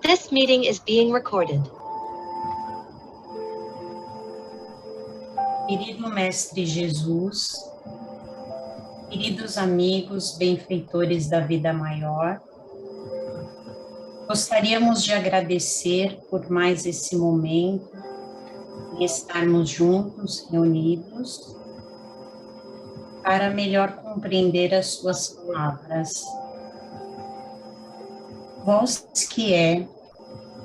This meeting is being recorded. Querido Mestre Jesus, queridos amigos, benfeitores da vida maior, gostaríamos de agradecer por mais esse momento e estarmos juntos, reunidos, para melhor compreender as suas palavras. Vós que é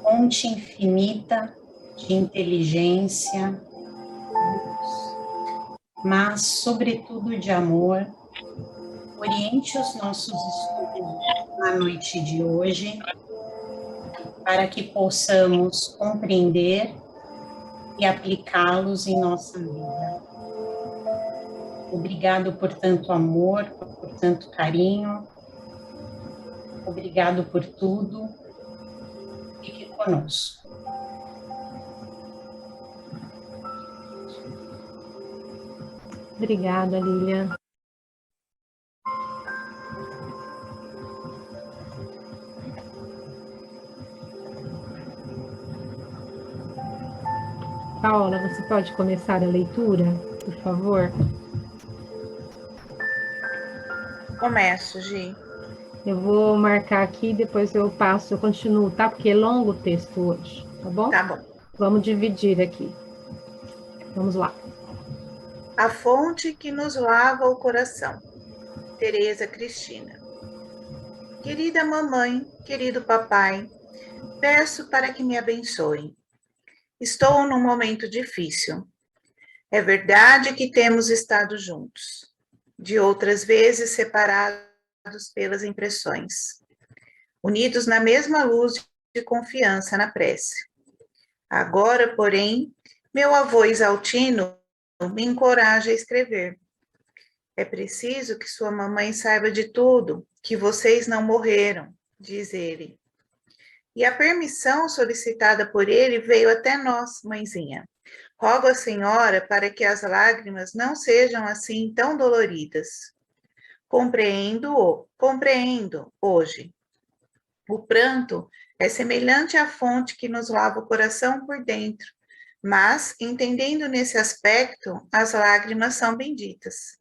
fonte infinita de inteligência, mas, sobretudo, de amor, oriente os nossos estudos na noite de hoje, para que possamos compreender e aplicá-los em nossa vida. Obrigado por tanto amor, por tanto carinho, obrigado por tudo, fique conosco. Obrigada, Lilian. Paola, você pode começar a leitura, por favor? Começo, Gi. Eu vou marcar aqui, depois eu passo, eu continuo, tá? Porque é longo o texto hoje, tá bom? Tá bom. Vamos dividir aqui. Vamos lá. A fonte que nos lava o coração. Tereza Cristina. Querida mamãe, querido papai, peço para que me abençoem. Estou num momento difícil. É verdade que temos estado juntos, de outras vezes separados pelas impressões, unidos na mesma luz de confiança na prece. Agora, porém, meu avô exaltino me encoraja a escrever. É preciso que sua mamãe saiba de tudo, que vocês não morreram, diz ele. E a permissão solicitada por ele veio até nós, mãezinha. Rogo à senhora para que as lágrimas não sejam assim tão doloridas. Compreendo hoje. O pranto é semelhante à fonte que nos lava o coração por dentro, mas, entendendo nesse aspecto, as lágrimas são benditas.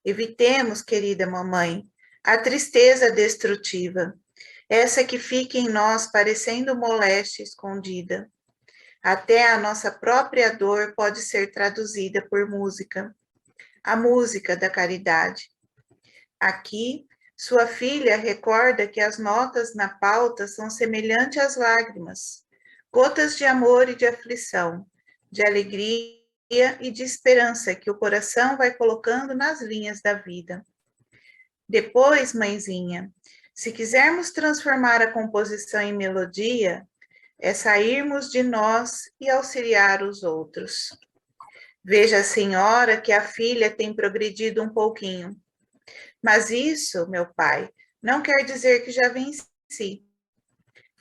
Evitemos, querida mamãe, a tristeza destrutiva, essa que fica em nós parecendo moléstia escondida. Até a nossa própria dor pode ser traduzida por música, a música da caridade. Aqui, sua filha recorda que as notas na pauta são semelhantes às lágrimas, gotas de amor e de aflição, de alegria e de esperança que o coração vai colocando nas linhas da vida. Depois, mãezinha, se quisermos transformar a composição em melodia, é sairmos de nós e auxiliar os outros. Veja a senhora que a filha tem progredido um pouquinho. Mas isso, meu pai, não quer dizer que já venci.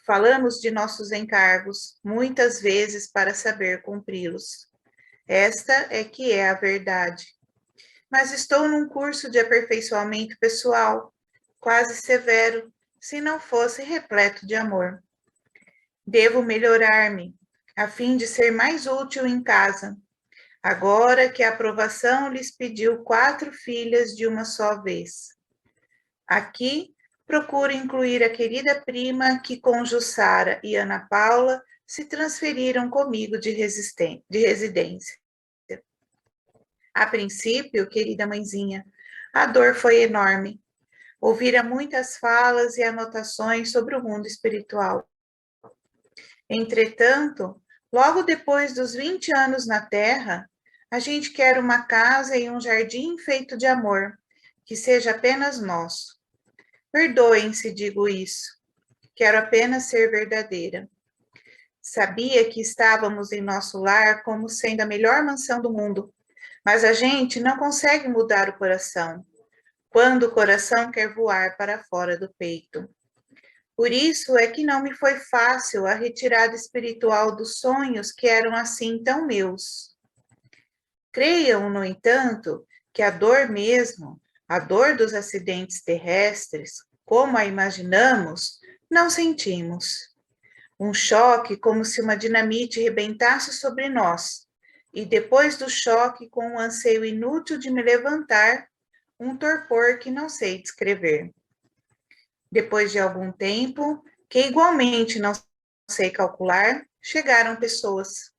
Falamos de nossos encargos, muitas vezes para saber cumpri-los. Esta é que é a verdade. Mas estou num curso de aperfeiçoamento pessoal, quase severo, se não fosse repleto de amor. Devo melhorar-me, a fim de ser mais útil em casa, agora que a aprovação lhes pediu 4 filhas de uma só vez. Aqui, procuro incluir a querida prima que com Jussara e Ana Paula se transferiram comigo de residência. A princípio, querida mãezinha, a dor foi enorme. Ouvira muitas falas e anotações sobre o mundo espiritual. Entretanto, logo depois dos 20 anos na Terra, a gente quer uma casa e um jardim feito de amor, que seja apenas nosso. Perdoem se digo isso. Quero apenas ser verdadeira. Sabia que estávamos em nosso lar como sendo a melhor mansão do mundo, mas a gente não consegue mudar o coração, quando o coração quer voar para fora do peito. Por isso é que não me foi fácil a retirada espiritual dos sonhos que eram assim tão meus. Creiam, no entanto, que a dor mesmo, a dor dos acidentes terrestres, como a imaginamos, não sentimos. Um choque como se uma dinamite rebentasse sobre nós. E depois do choque, com um anseio inútil de me levantar, um torpor que não sei descrever. Depois de algum tempo, que igualmente não sei calcular, chegaram pessoas.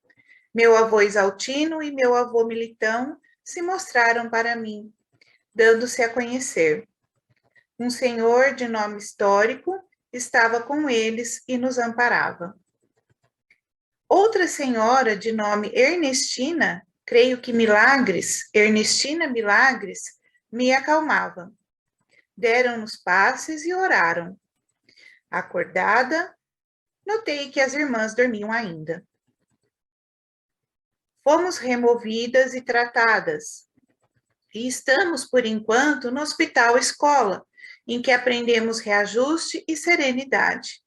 Meu avô Exaltino e meu avô Militão se mostraram para mim, dando-se a conhecer. Um senhor de nome histórico estava com eles e nos amparava. Outra senhora de nome Ernestina, creio que Ernestina Milagres, me acalmava. Deram-nos passes e oraram. Acordada, notei que as irmãs dormiam ainda. Fomos removidas e tratadas. E estamos, por enquanto, no hospital escola, em que aprendemos reajuste e serenidade.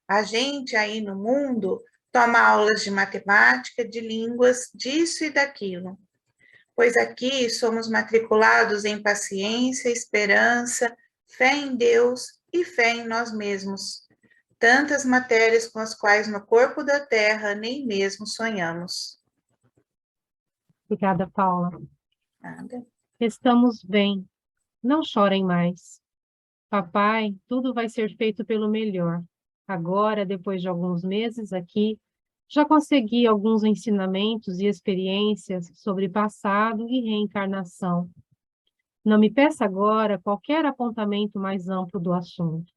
A gente aí no mundo toma aulas de matemática, de línguas, disso e daquilo. Pois aqui somos matriculados em paciência, esperança, fé em Deus e fé em nós mesmos. Tantas matérias com as quais no corpo da terra nem mesmo sonhamos. Obrigada, Paula. Nada. Estamos bem. Não chorem mais. Papai, tudo vai ser feito pelo melhor. Agora, depois de alguns meses aqui, já consegui alguns ensinamentos e experiências sobre passado e reencarnação. Não me peça agora qualquer apontamento mais amplo do assunto.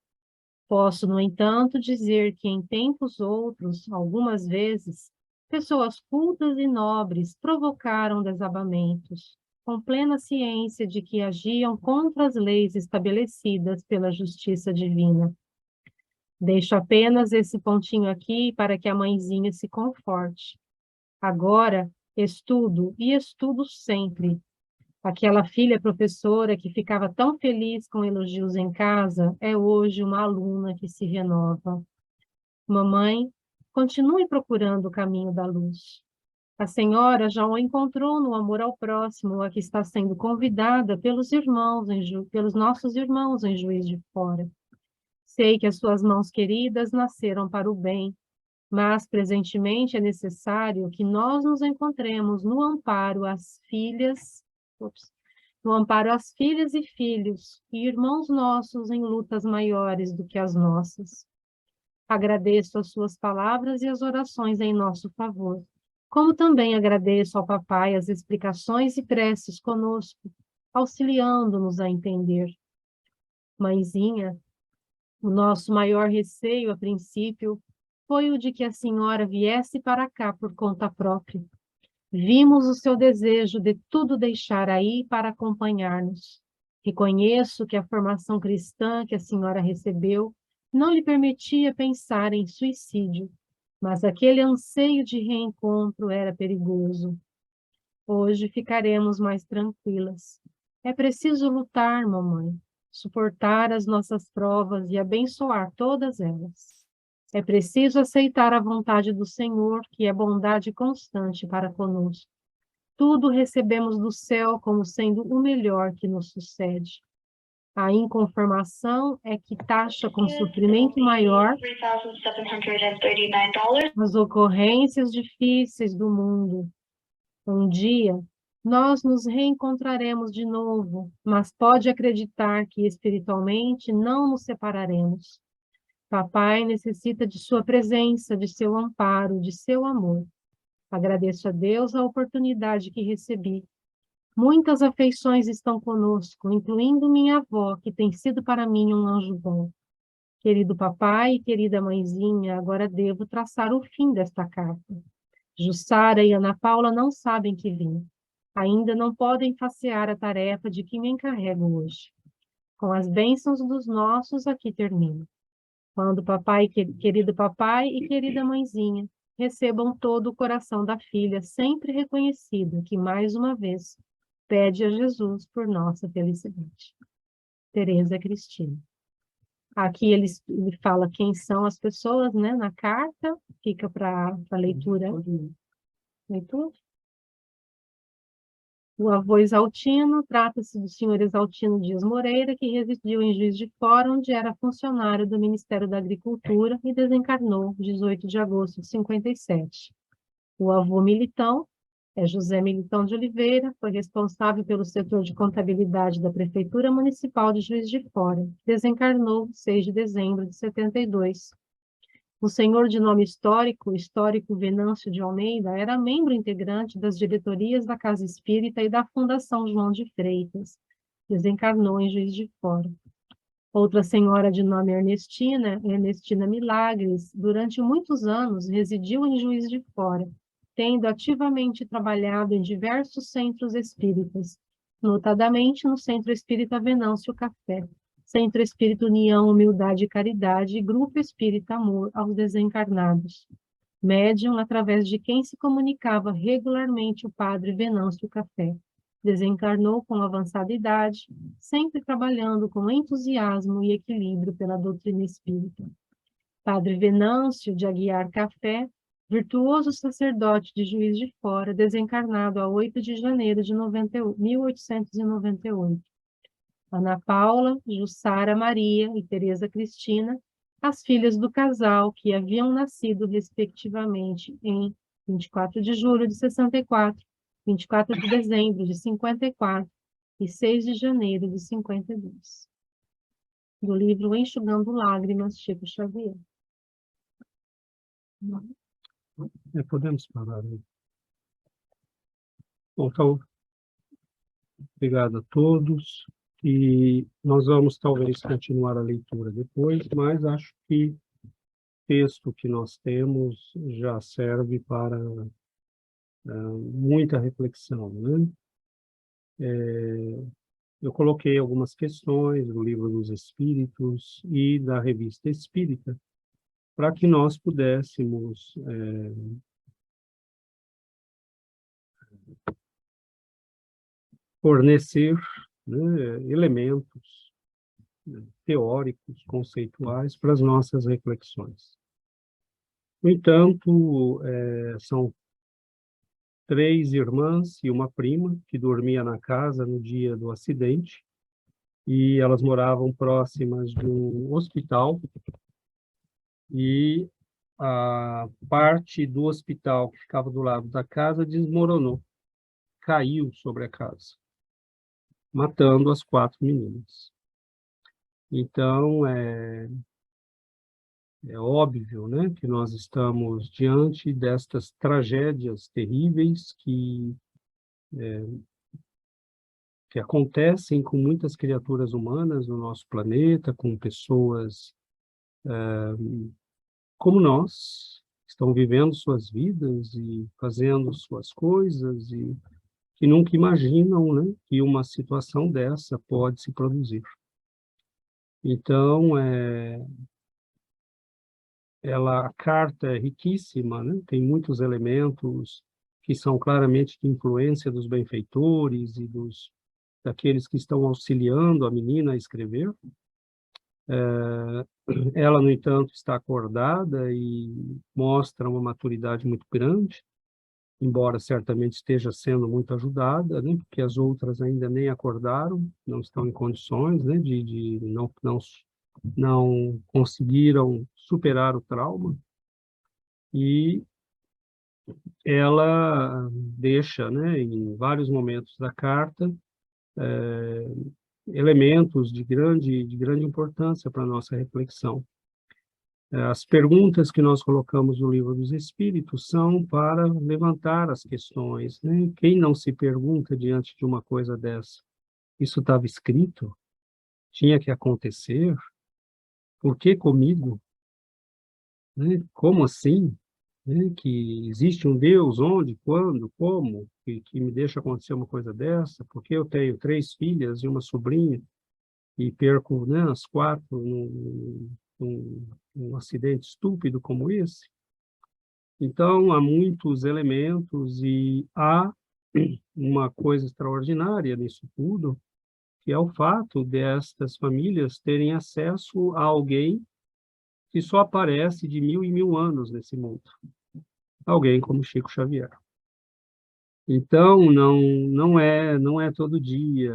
Posso, no entanto, dizer que em tempos outros, algumas vezes, pessoas cultas e nobres provocaram desabamentos, com plena ciência de que agiam contra as leis estabelecidas pela justiça divina. Deixo apenas esse pontinho aqui para que a mãezinha se conforte. Agora, estudo e estudo sempre. Aquela filha professora que ficava tão feliz com elogios em casa é hoje uma aluna que se renova. Mamãe, continue procurando o caminho da luz. A senhora já o encontrou no amor ao próximo, a que está sendo convidada pelos pelos nossos irmãos em Juiz de Fora. Sei que as suas mãos queridas nasceram para o bem, mas presentemente é necessário que nós nos encontremos no amparo às filhas, no amparo às filhas e filhos, e irmãos nossos em lutas maiores do que as nossas. Agradeço as suas palavras e as orações em nosso favor, como também agradeço ao papai as explicações e preces conosco, auxiliando-nos a entender. Mãezinha, o nosso maior receio, a princípio, foi o de que a senhora viesse para cá por conta própria. Vimos o seu desejo de tudo deixar aí para acompanhar-nos. Reconheço que a formação cristã que a senhora recebeu não lhe permitia pensar em suicídio, mas aquele anseio de reencontro era perigoso. Hoje ficaremos mais tranquilas. É preciso lutar, mamãe, suportar as nossas provas e abençoar todas elas. É preciso aceitar a vontade do Senhor, que é bondade constante para conosco. Tudo recebemos do céu como sendo o melhor que nos sucede. A inconformação é que taxa com sofrimento maior as ocorrências difíceis do mundo. Um dia, nós nos reencontraremos de novo, mas pode acreditar que espiritualmente não nos separaremos. Papai necessita de sua presença, de seu amparo, de seu amor. Agradeço a Deus a oportunidade que recebi. Muitas afeições estão conosco, incluindo minha avó, que tem sido para mim um anjo bom. Querido papai e querida mãezinha, agora devo traçar o fim desta carta. Jussara e Ana Paula não sabem que vim. Ainda não podem facear a tarefa de que me encarrego hoje. Com as bênçãos dos nossos, aqui termino. Quando papai, querido papai e querida mãezinha, recebam todo o coração da filha, sempre reconhecido, que mais uma vez pede a Jesus por nossa felicidade. Tereza Cristina. Aqui ele fala quem são as pessoas, né, na carta, fica para leitura. Leitura? O avô Exaltino, trata-se do senhor Exaltino Dias Moreira, que residiu em Juiz de Fora, onde era funcionário do Ministério da Agricultura e desencarnou 18 de agosto de 57. O avô Militão é José Militão de Oliveira, foi responsável pelo setor de contabilidade da Prefeitura Municipal de Juiz de Fora. Desencarnou 6 de dezembro de 72. O senhor de nome histórico Venâncio de Almeida, era membro integrante das diretorias da Casa Espírita e da Fundação João de Freitas. Desencarnou em Juiz de Fora. Outra senhora de nome Ernestina Milagres, durante muitos anos residiu em Juiz de Fora, tendo ativamente trabalhado em diversos centros espíritas, notadamente no Centro Espírita Venâncio Café, Centro Espírita União, Humildade e Caridade e Grupo Espírita Amor aos Desencarnados. Médium através de quem se comunicava regularmente o padre Venâncio Café. Desencarnou com avançada idade, sempre trabalhando com entusiasmo e equilíbrio pela doutrina espírita. Padre Venâncio de Aguiar Café, virtuoso sacerdote de Juiz de Fora, desencarnado a 8 de janeiro de 1898. Ana Paula, Jussara Maria e Tereza Cristina, as filhas do casal que haviam nascido respectivamente em 24 de julho de 64, 24 de dezembro de 54 e 6 de janeiro de 52. Do livro Enxugando Lágrimas, Chico Xavier. Podemos parar aí. Bom, então, obrigado a todos. E nós vamos talvez continuar a leitura depois, mas acho que o texto que nós temos já serve para muita reflexão, né? Eu coloquei algumas questões do Livro dos Espíritos e da Revista Espírita para que nós pudéssemos fornecer, né, elementos, né, teóricos, conceituais para as nossas reflexões. No entanto, são 3 irmãs e uma prima que dormia na casa no dia do acidente, e elas moravam próximas de um hospital, e a parte do hospital que ficava do lado da casa desmoronou, caiu sobre a casa, matando as 4 meninas. Então, é óbvio, né, que nós estamos diante destas tragédias terríveis que acontecem com muitas criaturas humanas no nosso planeta, com pessoas como nós, que estão vivendo suas vidas e fazendo suas coisas e que nunca imaginam, né, que uma situação dessa pode se produzir. Então, a carta é riquíssima, né? Tem muitos elementos que são claramente de influência dos benfeitores e daqueles que estão auxiliando a menina a escrever. Ela, no entanto, está acordada e mostra uma maturidade muito grande, embora certamente esteja sendo muito ajudada, né? Porque as outras ainda nem acordaram, não estão em condições, né? Não conseguiram superar o trauma, e ela deixa, né, em vários momentos da carta, elementos de grande importância para a nossa reflexão. As perguntas que nós colocamos no Livro dos Espíritos são para levantar as questões, né? Quem não se pergunta diante de uma coisa dessa? Isso estava escrito? Tinha que acontecer? Por que comigo? Né? Como assim? Né? Que existe um Deus, onde, quando, como, que me deixa acontecer uma coisa dessa? Porque eu tenho 3 filhas e uma sobrinha e perco, né, as 4 num acidente estúpido como esse? Então, há muitos elementos e há uma coisa extraordinária nisso tudo, que é o fato destas famílias terem acesso a alguém que só aparece de 1000 em 1000 anos nesse mundo. Alguém como Chico Xavier. Então, não é todo dia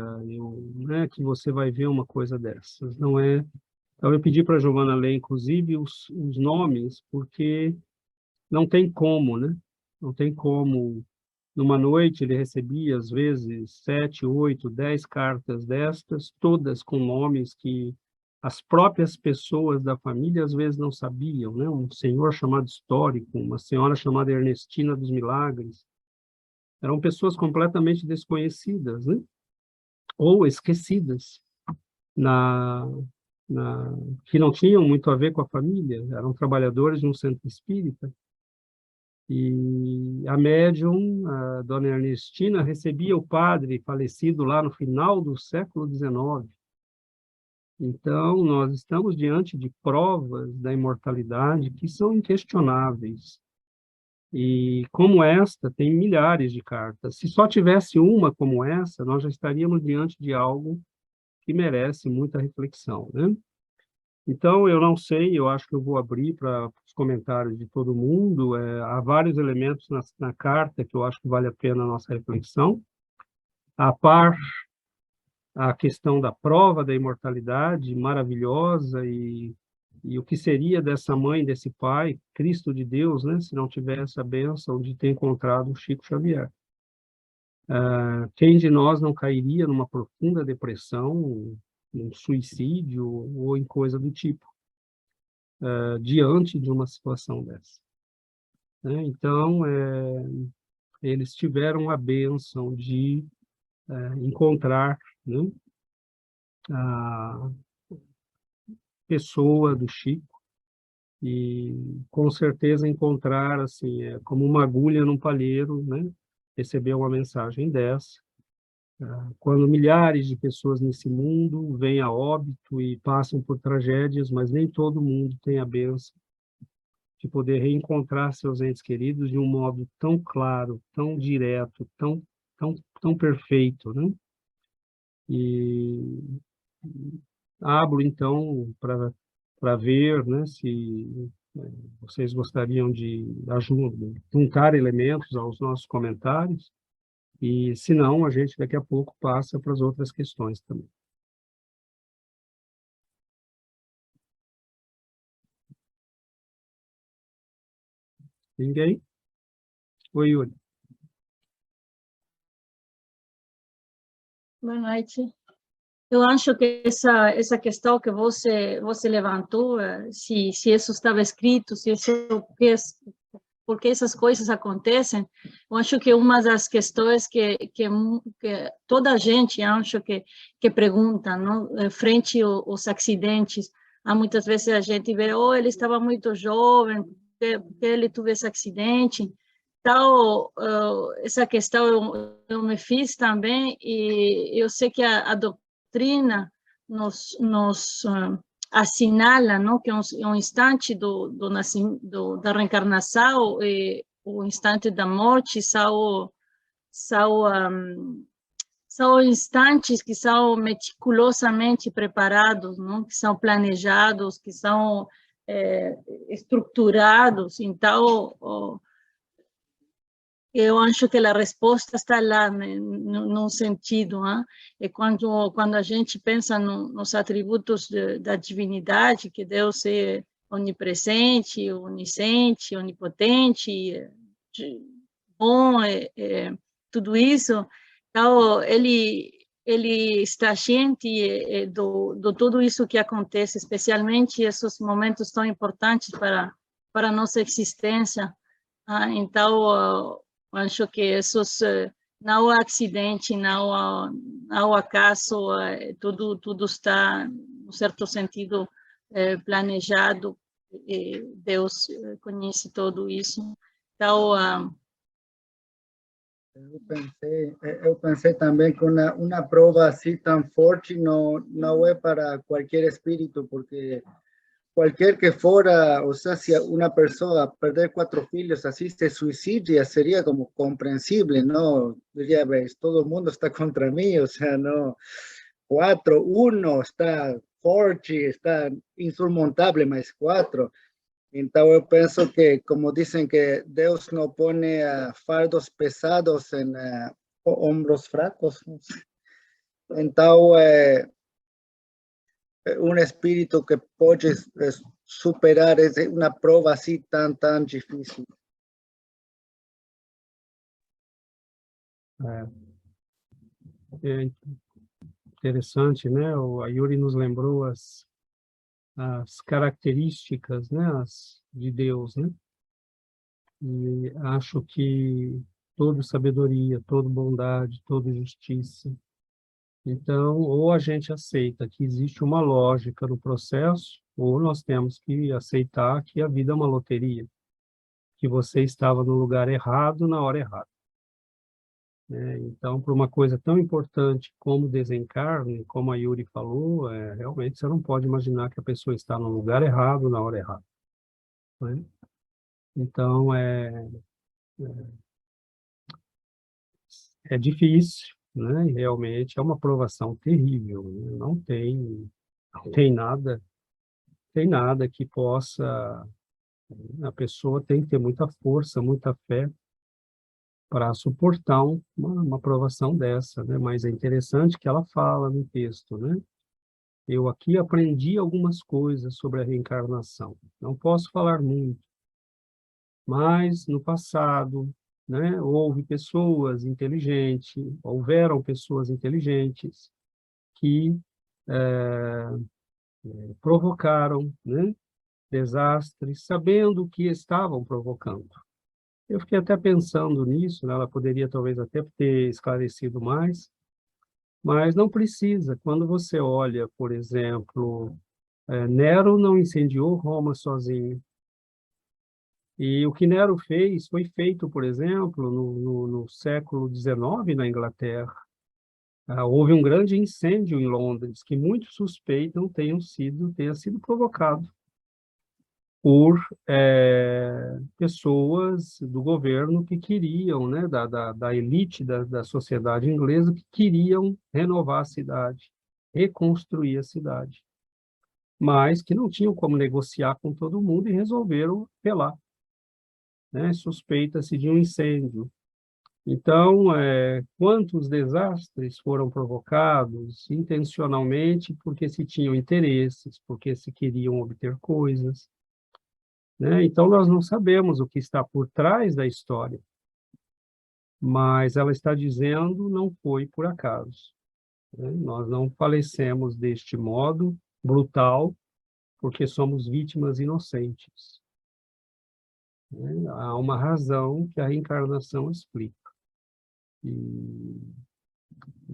né, que você vai ver uma coisa dessas. Não é. Então, eu pedi para a Giovana ler, inclusive, os nomes, porque não tem como, né? Não tem como. Numa noite, ele recebia, às vezes, 7, 8, 10 cartas destas, todas com nomes que as próprias pessoas da família, às vezes, não sabiam, né? Um senhor chamado Histórico, uma senhora chamada Ernestina dos Milagres. Eram pessoas completamente desconhecidas, né? Ou esquecidas, na, que não tinham muito a ver com a família, eram trabalhadores de um centro espírita. E a médium, a dona Ernestina, recebia o padre falecido lá no final do século XIX. Então, nós estamos diante de provas da imortalidade que são inquestionáveis. E como esta, tem milhares de cartas. Se só tivesse uma como essa, nós já estaríamos diante de algo que merece muita reflexão, né? Então, eu não sei, eu acho que eu vou abrir para os comentários de todo mundo. Há vários elementos na carta que eu acho que vale a pena a nossa reflexão. A par, a questão da prova da imortalidade maravilhosa e o que seria dessa mãe, desse pai, Cristo de Deus, né, se não tivesse a bênção de ter encontrado o Chico Xavier. Quem de nós não cairia numa profunda depressão, num suicídio ou em coisa do tipo, diante de uma situação dessa, né? Então, eles tiveram a bênção de encontrar, né, a pessoa do Chico e, com certeza, encontrar, assim, como uma agulha num palheiro, né, receber uma mensagem dessa. Quando milhares de pessoas nesse mundo vêm a óbito e passam por tragédias, mas nem todo mundo tem a bênção de poder reencontrar seus entes queridos de um modo tão claro, tão direto, tão perfeito, né? E abro, então, para ver, né, se vocês gostariam de juntar elementos aos nossos comentários, e, se não, a gente daqui a pouco passa para as outras questões também. Ninguém? Oi, Yuri. Boa noite. Eu acho que essa questão que você levantou, se isso estava escrito, se isso por que essas coisas acontecem, eu acho que uma das questões que toda a gente acho que pergunta, não, frente aos acidentes, há muitas vezes a gente vê, ele estava muito jovem, porque ele teve esse acidente. Então, essa questão eu me fiz também, e eu sei que a doutrina nos assinala, não, que é um instante da reencarnação e o instante da morte são instantes que são meticulosamente preparados, não, que são planejados, que são estruturados. Então, eu acho que a resposta está lá, num sentido, hein? E quando a gente pensa nos atributos da divindade, que Deus é onipresente, onisciente, onipotente, bom, tudo isso, então ele está ciente de tudo isso que acontece, especialmente esses momentos tão importantes para a nossa existência. Então, acho que esses não há acidente, não há acaso, tudo está, em certo sentido, planejado, e Deus conhece tudo isso. Então, eu pensei também que uma prova assim tão forte não é para qualquer espírito, porque cualquier que fuera, o sea, si una persona perder 4 filhos así se suicida, sería como comprensible, ¿no? Diría, ves, todo el mundo está contra mí, o sea, no, 4, 1 está forte, está insurmontable, más 4. Então, eu penso que, como dizem que Deus não põe fardos pesados em ombros fracos, então, um espírito que pode superar uma prova assim tão difícil. É interessante, né? A Yuri nos lembrou as características, né? De Deus, né? E acho que toda sabedoria, toda bondade, toda justiça. Então, ou a gente aceita que existe uma lógica no processo, ou nós temos que aceitar que a vida é uma loteria, que você estava no lugar errado na hora errada. Então, para uma coisa tão importante como desencarne, como a Yuri falou, realmente você não pode imaginar que a pessoa está no lugar errado na hora errada. Né? Então, é difícil, né? E realmente é uma provação terrível. Né? Não tem nada que possa... A pessoa tem que ter muita força, muita fé para suportar uma provação dessa, né? Mas é interessante que ela fala no texto, né? Eu aqui aprendi algumas coisas sobre a reencarnação. Não posso falar muito, mas no passado, né, houveram pessoas inteligentes que provocaram, né, desastres, sabendo o que estavam provocando. Eu fiquei até pensando nisso, né, ela poderia talvez até ter esclarecido mais, mas não precisa. Quando você olha, por exemplo, Nero não incendiou Roma sozinho. E o que Nero fez foi feito, por exemplo, no século XIX, na Inglaterra. Houve um grande incêndio em Londres, que muitos suspeitam tenha sido provocado por pessoas do governo que queriam, né, da elite da sociedade inglesa, que queriam renovar a cidade, reconstruir a cidade, mas que não tinham como negociar com todo mundo e resolveram apelar. Né? Suspeita-se de um incêndio. Então, quantos desastres foram provocados intencionalmente porque se tinham interesses, porque se queriam obter coisas, né? Então, nós não sabemos o que está por trás da história, mas ela está dizendo não foi por acaso. Né? Nós não falecemos deste modo brutal porque somos vítimas inocentes. Né? Há uma razão que a reencarnação explica. E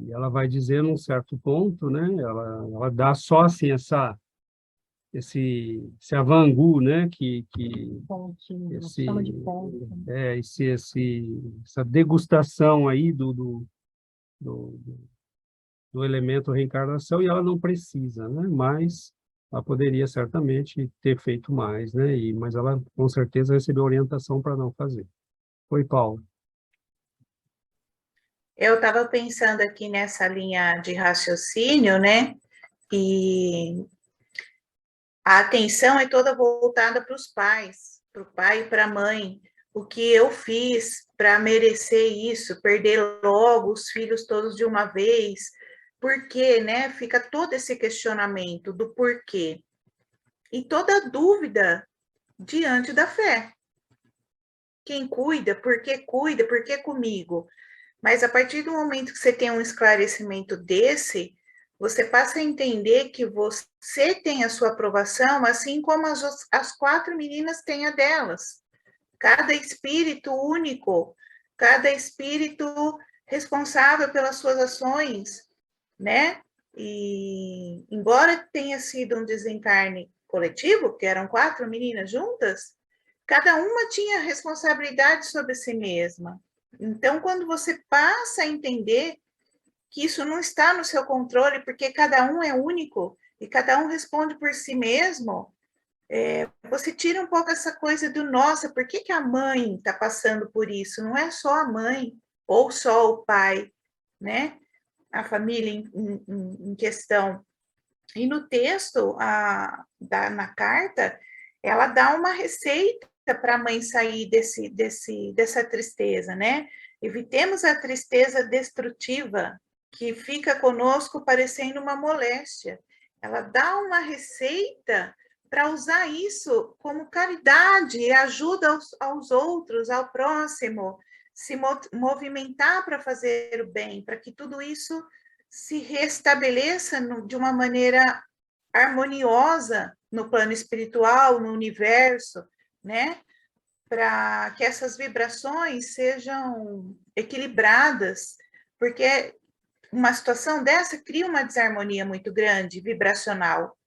ela vai dizer num certo ponto, né? Ela dá só assim esse avant-goût, né? Ponte, Esse, chama de ponte. essa degustação aí do elemento reencarnação, e ela não precisa, né? Mas ela poderia certamente ter feito mais, né? Mas ela com certeza recebeu orientação para não fazer. Oi, Paulo. Eu estava pensando aqui nessa linha de raciocínio, né? E a atenção é toda voltada para os pais, para o pai e para a mãe. O que eu fiz para merecer isso, perder logo os filhos todos de uma vez? Por quê, né? Fica todo esse questionamento do porquê. E toda dúvida diante da fé. Quem cuida, por que comigo? Mas a partir do momento que você tem um esclarecimento desse, você passa a entender que você tem a sua aprovação, assim como as 4 meninas têm a delas. Cada espírito único, cada espírito responsável pelas suas ações, né? E embora tenha sido um desencarne coletivo, porque eram 4 meninas juntas, cada uma tinha responsabilidade sobre si mesma. Então, quando você passa a entender que isso não está no seu controle, porque cada um é único e cada um responde por si mesmo, você tira um pouco essa coisa do, nossa, por que a mãe está passando por isso? Não é só a mãe ou só o pai, né? A família em questão. E no texto, na carta, ela dá uma receita para a mãe sair dessa tristeza, né? Evitemos a tristeza destrutiva que fica conosco parecendo uma moléstia. Ela dá uma receita para usar isso como caridade e ajuda aos outros, ao próximo, se movimentar para fazer o bem, para que tudo isso se restabeleça de uma maneira harmoniosa no plano espiritual, no universo, né? Para que essas vibrações sejam equilibradas, porque uma situação dessa cria uma desarmonia muito grande, vibracional.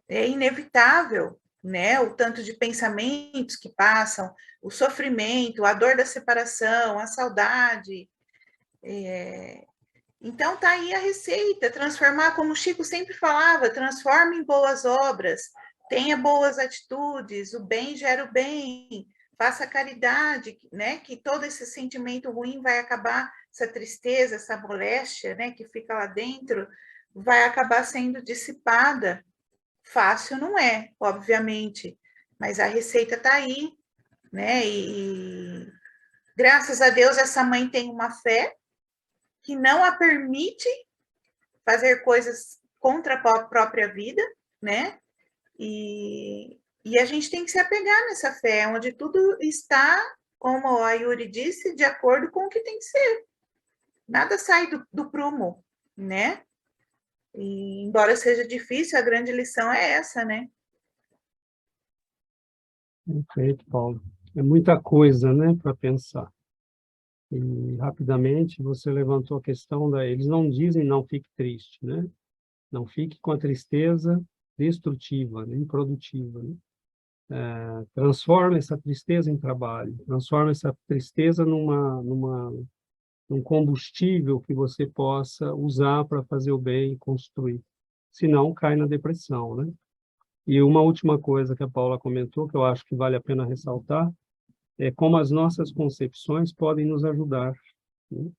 É inevitável, né? O tanto de pensamentos que passam, o sofrimento, a dor da separação, a saudade. Então, tá aí a receita, transformar, como o Chico sempre falava, transforme em boas obras, tenha boas atitudes, o bem gera o bem, faça caridade, né? Que todo esse sentimento ruim vai acabar, essa tristeza, essa moléstia, né? Que fica lá dentro, vai acabar sendo dissipada. Fácil não é, obviamente, mas a receita está aí, né? E graças a Deus essa mãe tem uma fé que não a permite fazer coisas contra a própria vida, né? E a gente tem que se apegar nessa fé, onde tudo está, como a Yuri disse, de acordo com o que tem que ser. Nada sai do prumo, né? E, embora seja difícil, a grande lição é essa, né? Perfeito, Paulo. É muita coisa, né, para pensar. E, rapidamente, você levantou a questão da... Eles não dizem não fique triste, né? Não fique com a tristeza destrutiva, né, improdutiva, né? Transforma essa tristeza em trabalho, transforma essa tristeza num combustível que você possa usar para fazer o bem e construir. Senão, cai na depressão, né? E uma última coisa que a Paula comentou, que eu acho que vale a pena ressaltar, é como as nossas concepções podem nos ajudar, né?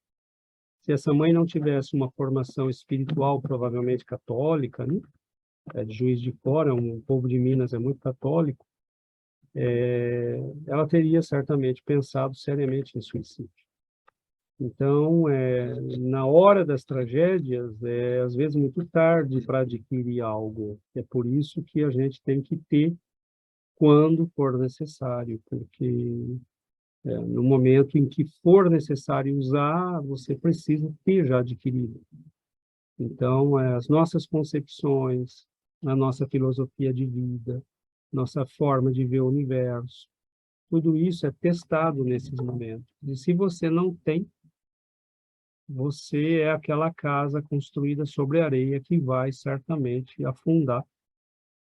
Se essa mãe não tivesse uma formação espiritual, provavelmente católica, né? De Juiz de Fora, um povo de Minas é muito católico, ela teria certamente pensado seriamente em suicídio. Então, na hora das tragédias, é às vezes muito tarde para adquirir algo. É por isso que a gente tem que ter quando for necessário, porque no momento em que for necessário usar, você precisa ter já adquirido. Então, as nossas concepções, a nossa filosofia de vida, nossa forma de ver o universo, tudo isso é testado nesses momentos. E se você não tem, você é aquela casa construída sobre areia que vai certamente afundar,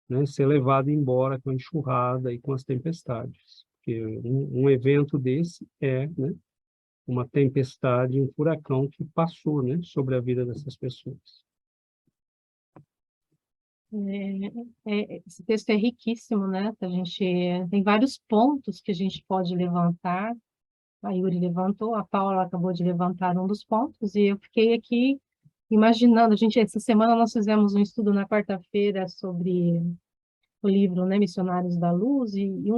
né? Ser levado embora com a enxurrada e com as tempestades. Porque um evento desse né, uma tempestade, um furacão que passou, né, sobre a vida dessas pessoas. Esse texto é riquíssimo, né? A gente tem vários pontos que a gente pode levantar. A Yuri levantou, a Paula acabou de levantar um dos pontos, e eu fiquei aqui imaginando. Essa semana nós fizemos um estudo na quarta-feira sobre o livro, né, Missionários da Luz, e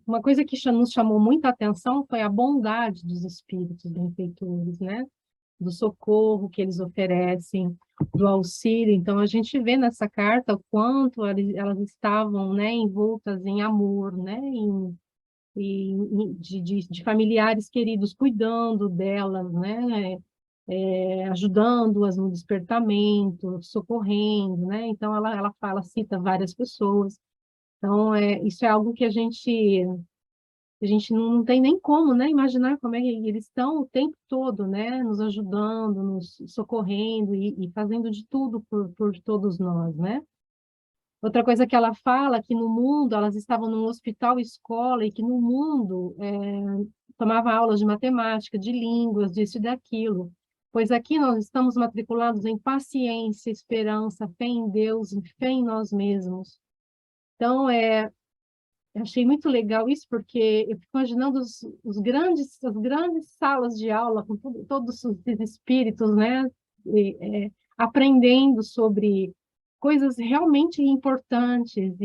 uma coisa que nos chamou muita atenção foi a bondade dos espíritos benfeitores, né? Do socorro que eles oferecem, do auxílio. Então, a gente vê nessa carta o quanto elas estavam, né, envoltas em amor, né, de familiares queridos, cuidando delas, né, ajudando-as no despertamento, socorrendo, né? Então, ela cita várias pessoas. Então, isso é algo que a gente não tem nem como, né, imaginar como é que eles estão o tempo todo, né, nos ajudando, nos socorrendo e fazendo de tudo por todos nós, né? Outra coisa que ela fala, que no mundo, elas estavam num hospital escola e que no mundo tomava aulas de matemática, de línguas, disso e daquilo, pois aqui nós estamos matriculados em paciência, esperança, fé em Deus, fé em nós mesmos. Então, eu achei muito legal isso, porque eu fico imaginando as grandes salas de aula, com todos os espíritos, né, aprendendo sobre coisas realmente importantes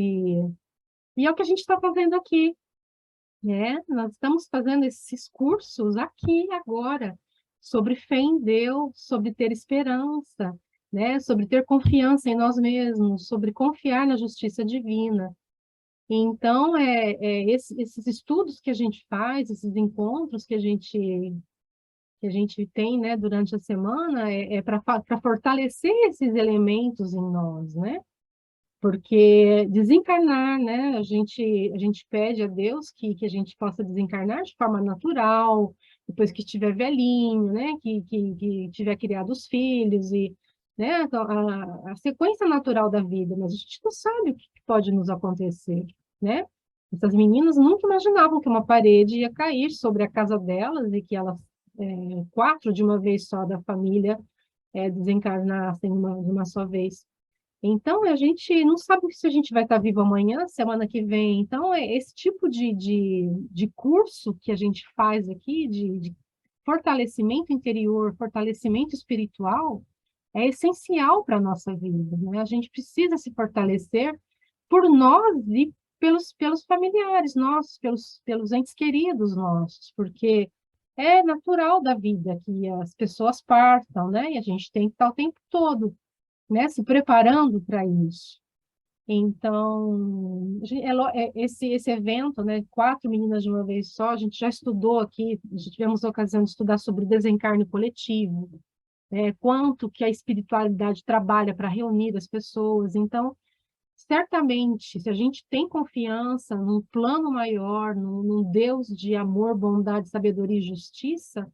E é o que a gente está fazendo aqui, né? Nós estamos fazendo esses cursos aqui agora, sobre fé em Deus, sobre ter esperança, né? Sobre ter confiança em nós mesmos, sobre confiar na justiça divina. Então, esses estudos que a gente faz, esses encontros que a gente tem, né, durante a semana, para fortalecer esses elementos em nós, né? Porque desencarnar, né? A gente pede a Deus que a gente possa desencarnar de forma natural, depois que estiver velhinho, né? Que tiver criado os filhos e, né? Então, a sequência natural da vida, mas a gente não sabe o que pode nos acontecer, né? Essas meninas nunca imaginavam que uma parede ia cair sobre a casa delas e que elas, 4 de uma vez só da família, desencarnassem de uma só vez. Então, a gente não sabe se a gente vai estar vivo amanhã, semana que vem. Então, esse tipo de curso que a gente faz aqui, de fortalecimento interior, fortalecimento espiritual, é essencial para a nossa vida, né? A gente precisa se fortalecer por nós e pelos familiares nossos, pelos entes queridos nossos, porque é natural da vida que as pessoas partam, né? E a gente tem que estar o tempo todo, né, se preparando para isso. Então, esse evento, né, 4 meninas de uma vez só, a gente já estudou aqui, já tivemos a ocasião de estudar sobre o desencarne coletivo, quanto que a espiritualidade trabalha para reunir as pessoas. Então, certamente, se a gente tem confiança num plano maior, num Deus de amor, bondade, sabedoria e justiça,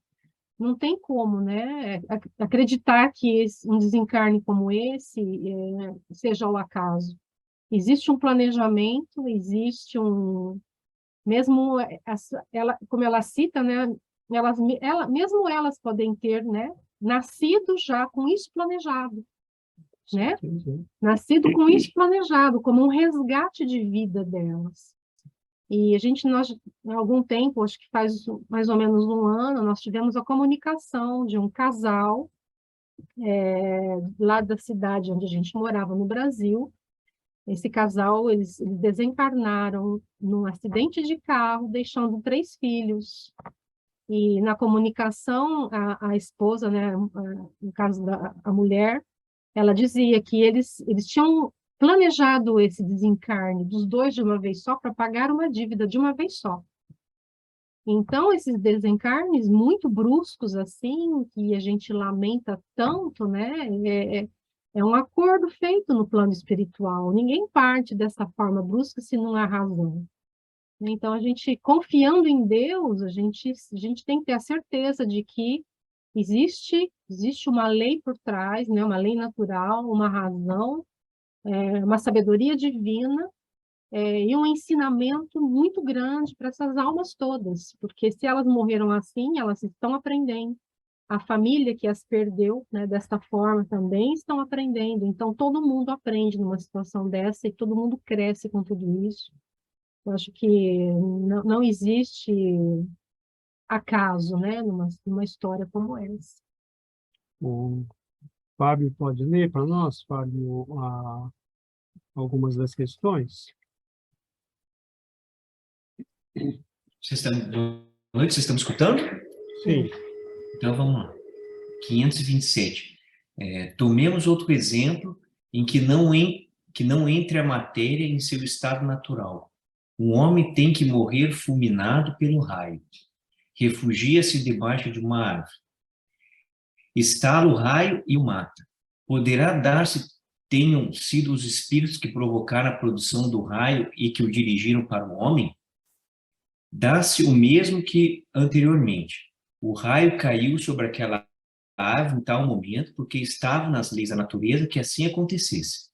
não tem como, né, acreditar que um desencarne como esse seja o acaso. Existe um planejamento, existe mesmo como ela cita, né, mesmo elas podem ter, né, nascido já com isso planejado, né? Nascido com isso planejado, como um resgate de vida delas. E nós, há algum tempo, acho que faz mais ou menos um ano, nós tivemos a comunicação de um casal lá da cidade onde a gente morava, no Brasil. Esse casal, eles desencarnaram num acidente de carro, deixando 3 filhos. E na comunicação, a esposa, né, no caso a mulher, ela dizia que eles tinham planejado esse desencarne dos 2 de uma vez só para pagar uma dívida de uma vez só. Então, esses desencarnes muito bruscos, assim, que a gente lamenta tanto, né, é um acordo feito no plano espiritual. Ninguém parte dessa forma brusca se não há razão. Então, a gente, confiando em Deus, a gente tem que ter a certeza de que existe uma lei por trás, né, uma lei natural, uma razão, uma sabedoria divina, e um ensinamento muito grande para essas almas todas, porque se elas morreram assim, elas estão aprendendo. A família que as perdeu, né, desta forma também estão aprendendo. Então, todo mundo aprende numa situação dessa e todo mundo cresce com tudo isso. Eu acho que não existe acaso, né, numa história como essa. O Fábio pode ler para nós, Fábio, algumas das questões? Boa noite, vocês estão me escutando? Sim. Então vamos lá. 527. Tomemos outro exemplo em que não entre a matéria em seu estado natural. Um homem tem que morrer fulminado pelo raio. Refugia-se debaixo de uma árvore. Estala o raio e o mata. Poderá dar-se tenham sido os espíritos que provocaram a produção do raio e que o dirigiram para o homem? Dá-se o mesmo que anteriormente. O raio caiu sobre aquela árvore em tal momento porque estava nas leis da natureza que assim acontecesse.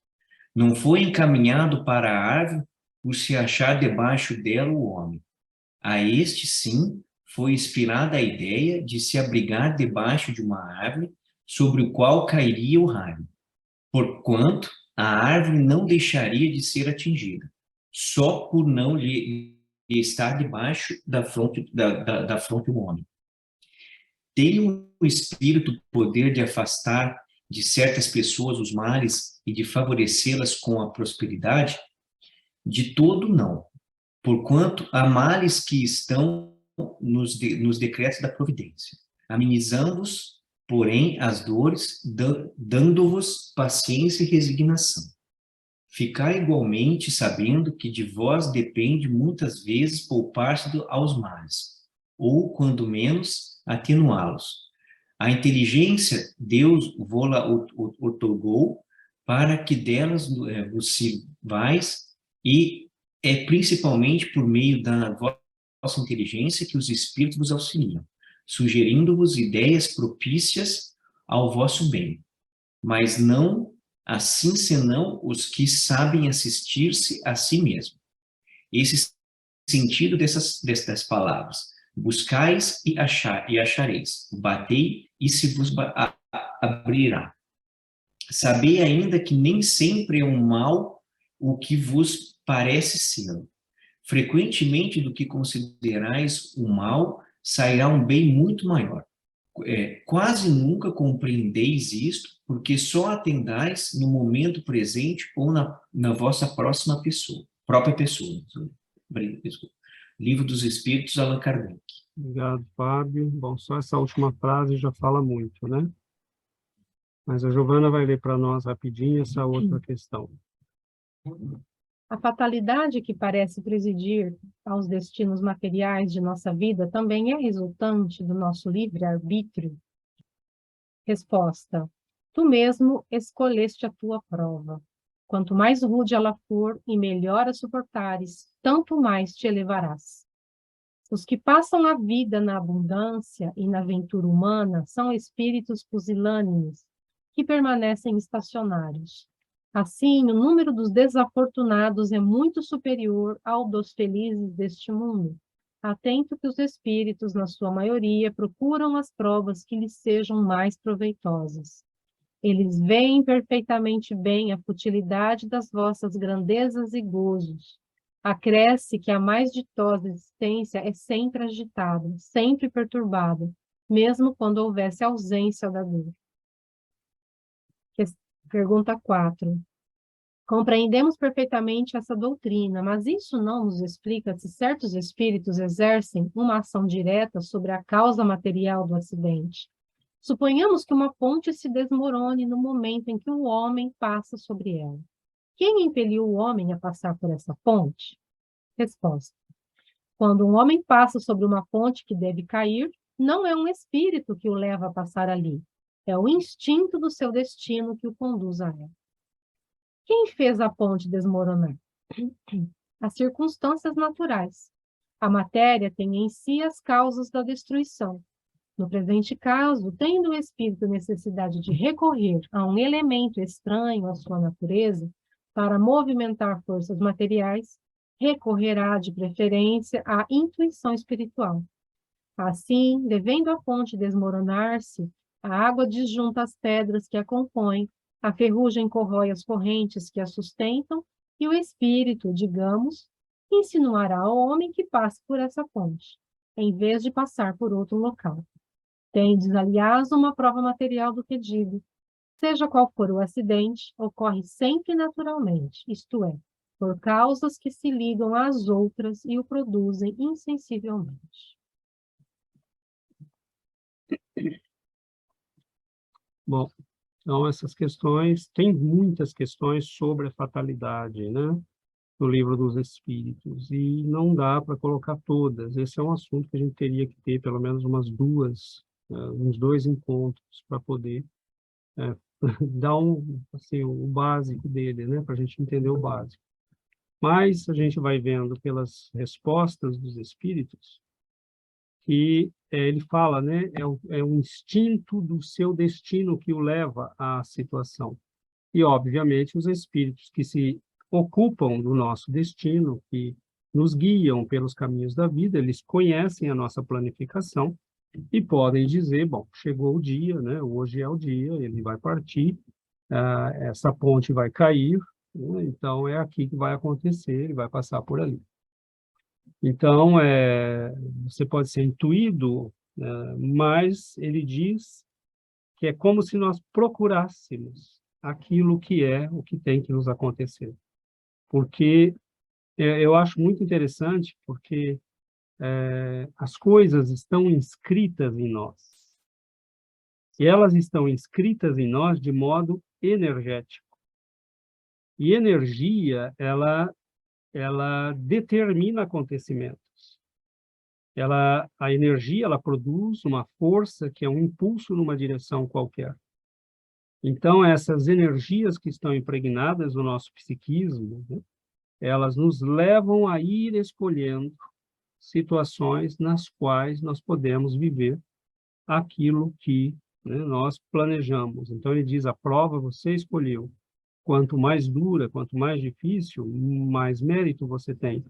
Não foi encaminhado para a árvore por se achar debaixo dela o homem. A este, sim, foi inspirada a ideia de se abrigar debaixo de uma árvore sobre o qual cairia o raio, porquanto a árvore não deixaria de ser atingida, só por não lhe estar debaixo da fronte do homem. Tem o espírito o poder de afastar de certas pessoas os males e de favorecê-las com a prosperidade? De todo não, porquanto há males que estão nos decretos da providência. Amenizando-vos, porém, as dores, dando-vos paciência e resignação. Ficai igualmente sabendo que de vós depende muitas vezes poupar-se aos males, ou, quando menos, atenuá-los. A inteligência Deus vô-la outorgou para que delas vos sirvais, e é principalmente por meio da vossa inteligência que os espíritos vos auxiliam, sugerindo-vos ideias propícias ao vosso bem. Mas não assim senão os que sabem assistir-se a si mesmo. Esse sentido dessas palavras. Buscais e achareis. Batei e se vos abrirá. Sabei ainda que nem sempre é um mal o que vos parece ser. Frequentemente do que considerais o mal, sairá um bem muito maior. Quase nunca compreendeis isto, porque só atendais no momento presente ou na vossa própria pessoa. Livro dos Espíritos, Allan Kardec. Obrigado, Fábio. Bom, só essa última frase já fala muito, né? Mas a Giovana vai ler para nós rapidinho essa outra questão. A fatalidade que parece presidir aos destinos materiais de nossa vida também é resultante do nosso livre-arbítrio? Resposta: tu mesmo escolheste a tua prova. Quanto mais rude ela for e melhor a suportares, tanto mais te elevarás. Os que passam a vida na abundância e na aventura humana são espíritos pusilânimes, que permanecem estacionários. Assim, o número dos desafortunados é muito superior ao dos felizes deste mundo, atento que os espíritos, na sua maioria, procuram as provas que lhes sejam mais proveitosas. Eles veem perfeitamente bem a futilidade das vossas grandezas e gozos. Acresce que a mais ditosa existência é sempre agitada, sempre perturbada, mesmo quando houvesse ausência da dor. Pergunta 4. Compreendemos perfeitamente essa doutrina, mas isso não nos explica se certos espíritos exercem uma ação direta sobre a causa material do acidente. Suponhamos que uma ponte se desmorone no momento em que o homem passa sobre ela. Quem impeliu o homem a passar por essa ponte? Resposta: quando um homem passa sobre uma ponte que deve cair, não é um espírito que o leva a passar ali. É o instinto do seu destino que o conduz a ela. Quem fez a ponte desmoronar? As circunstâncias naturais. A matéria tem em si as causas da destruição. No presente caso, tendo o espírito necessidade de recorrer a um elemento estranho à sua natureza para movimentar forças materiais, recorrerá de preferência à intuição espiritual. Assim, devendo a ponte desmoronar-se, a água disjunta as pedras que a compõem, a ferrugem corrói as correntes que a sustentam, e o espírito, digamos, insinuará ao homem que passe por essa ponte, em vez de passar por outro local. Tendes, aliás, uma prova material do que digo. Seja qual for o acidente, ocorre sempre naturalmente, isto é, por causas que se ligam às outras e o produzem insensivelmente. Bom, então essas questões, tem muitas questões sobre a fatalidade, né? No Livro dos Espíritos, e não dá para colocar todas. Esse é um assunto que a gente teria que ter pelo menos uns 2 encontros para poder dar assim, o básico dele, né? Para a gente entender o básico. Mas a gente vai vendo pelas respostas dos espíritos que ele fala, né? É o instinto do seu destino que o leva à situação. E, obviamente, os espíritos que se ocupam do nosso destino, que nos guiam pelos caminhos da vida, eles conhecem a nossa planificação e podem dizer, bom, chegou o dia, né? Hoje é o dia, ele vai partir, essa ponte vai cair, né? Então é aqui que vai acontecer, ele vai passar por ali. Então, você pode ser intuído, mas ele diz que é como se nós procurássemos aquilo que é o que tem que nos acontecer. Porque Eu acho muito interessante porque as coisas estão inscritas em nós. E elas estão inscritas em nós de modo energético. E energia, ela determina acontecimentos. A energia, ela produz uma força que é um impulso numa direção qualquer. Então, essas energias que estão impregnadas no nosso psiquismo, né, elas nos levam a ir escolhendo situações nas quais nós podemos viver aquilo que, né, nós planejamos. Então, ele diz, a prova você escolheu. Quanto mais dura, quanto mais difícil, mais mérito você tem,